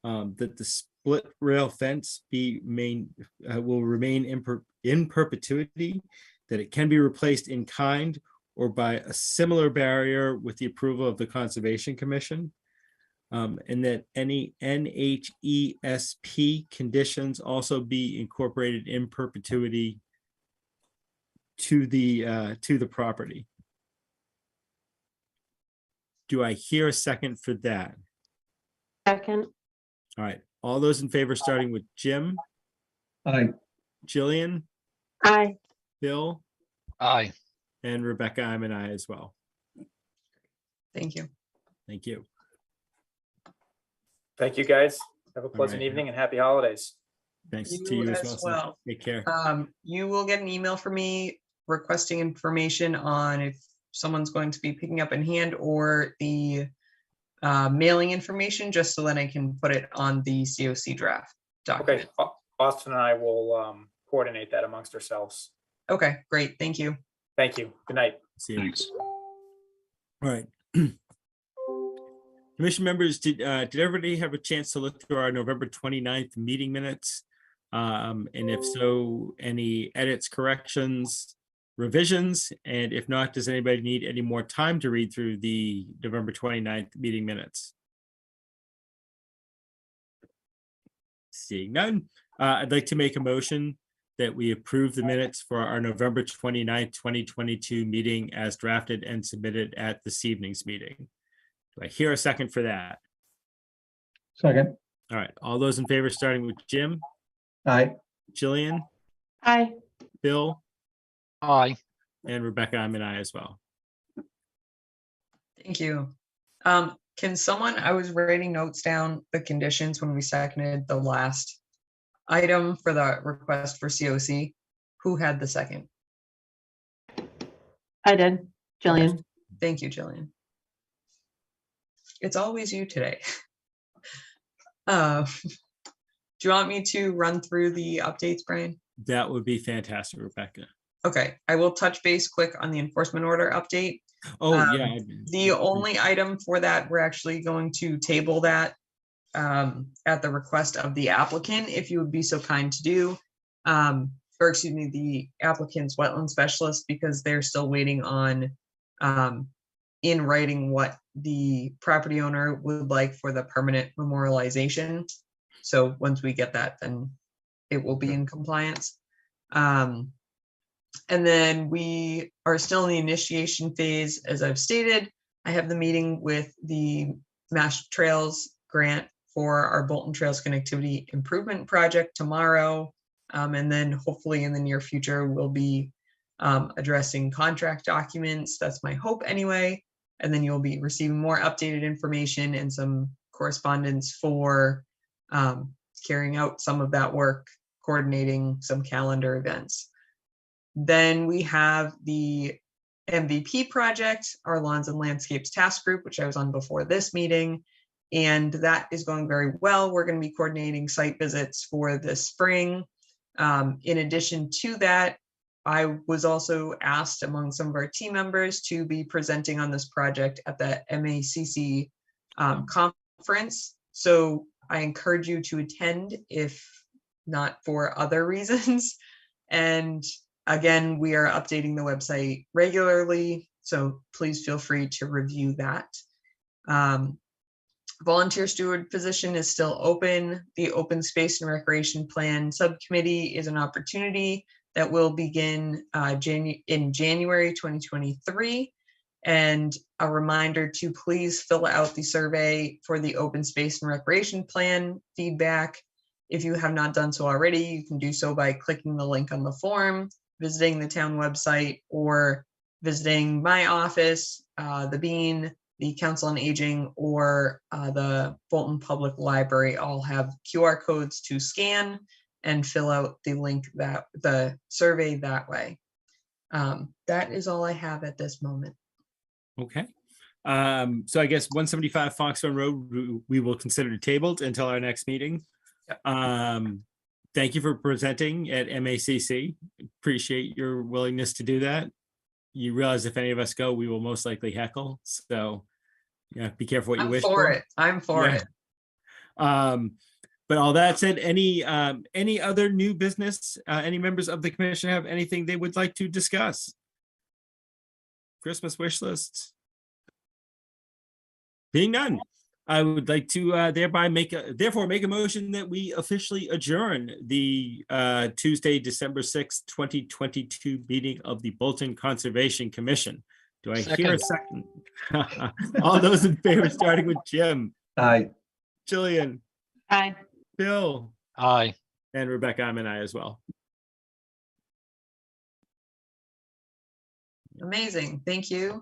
That the split rail fence will remain in perpetuity, that it can be replaced in kind or by a similar barrier with the approval of the Conservation Commission. And that any NHESP conditions also be incorporated in perpetuity to the property. Do I hear a second for that? Second. All right, all those in favor, starting with Jim, Aye. Jillian, Aye. Bill, Aye. and Rebecca, I'm an aye as well. Thank you. Thank you. Thank you, guys. Have a pleasant right. evening and happy holidays. Thanks to You you as as well. well. Sir. Take care. You will get an email from me requesting information on if someone's going to be picking up in hand or the mailing information, just so that I can put it on the COC draft document. Okay, Austin and I will coordinate that amongst ourselves. Okay, great. Thank you. Thank you. Good night. See you. All right. Commission members, did everybody have a chance to look through our November 29th meeting minutes? And if so, any edits, corrections, revisions? And if not, does anybody need any more time to read through the November 29th meeting minutes? Seeing none, I'd like to make a motion that we approve the minutes for our November 29th, 2022 meeting as drafted and submitted at this evening's meeting. Do I hear a second for that? Second. All right, all those in favor, starting with Jim, Aye. Jillian, Aye. Bill, Aye. and Rebecca, I'm an aye as well. Thank you. Can someone, I was writing notes down the conditions when we seconded the last item for the request for COC. Who had the second? I did. Jillian. Thank you, Jillian. It's always you today. Do you want me to run through the updates, Brian? That would be fantastic, Rebecca. Okay, I will touch base quick on the enforcement order update. Oh, yeah. The only item for that, we're actually going to table that at the request of the applicant, if you would be so kind to do. Or excuse me, the applicant's wetland specialist, because they're still waiting on in writing what the property owner would like for the permanent memorialization. So once we get that, then it will be in compliance. And then we are still in the initiation phase, as I've stated. I have the meeting with the Mass Trails grant for our Bolton Trails Connectivity Improvement Project tomorrow. And then hopefully in the near future, we'll be addressing contract documents. That's my hope anyway. And then you'll be receiving more updated information and some correspondence for carrying out some of that work, coordinating some calendar events. Then we have the MVP project, our Lawns and Landscapes Task Group, which I was on before this meeting. And that is going very well. We're going to be coordinating site visits for this spring. In addition to that, I was also asked among some of our team members to be presenting on this project at the MACC conference. So I encourage you to attend if not for other reasons. And again, we are updating the website regularly, so please feel free to review that. Volunteer steward position is still open. The Open Space and Recreation Plan Subcommittee is an opportunity that will begin in January 2023. And a reminder to please fill out the survey for the Open Space and Recreation Plan feedback. If you have not done so already, you can do so by clicking the link on the form, visiting the town website, or visiting my office, the Bean, the Council on Aging, or the Bolton Public Library all have QR codes to scan and fill out the survey that way. That is all I have at this moment. Okay. So I guess 175 Foxton Road, we will consider tabled until our next meeting. Thank you for presenting at MACC. Appreciate your willingness to do that. You realize if any of us go, we will most likely heckle. So yeah, be careful what you wish for. I'm for it. But all that said, any other new business, any members of the commission have anything they would like to discuss? Christmas wish lists? Being none, I would like to therefore make a motion that we officially adjourn the Tuesday, December 6th, 2022 meeting of the Bolton Conservation Commission. Do I hear a second? All those in favor, starting with Jim. Aye. Jillian. Aye. Bill. Aye. And Rebecca, I'm an aye as well. Amazing. Thank you.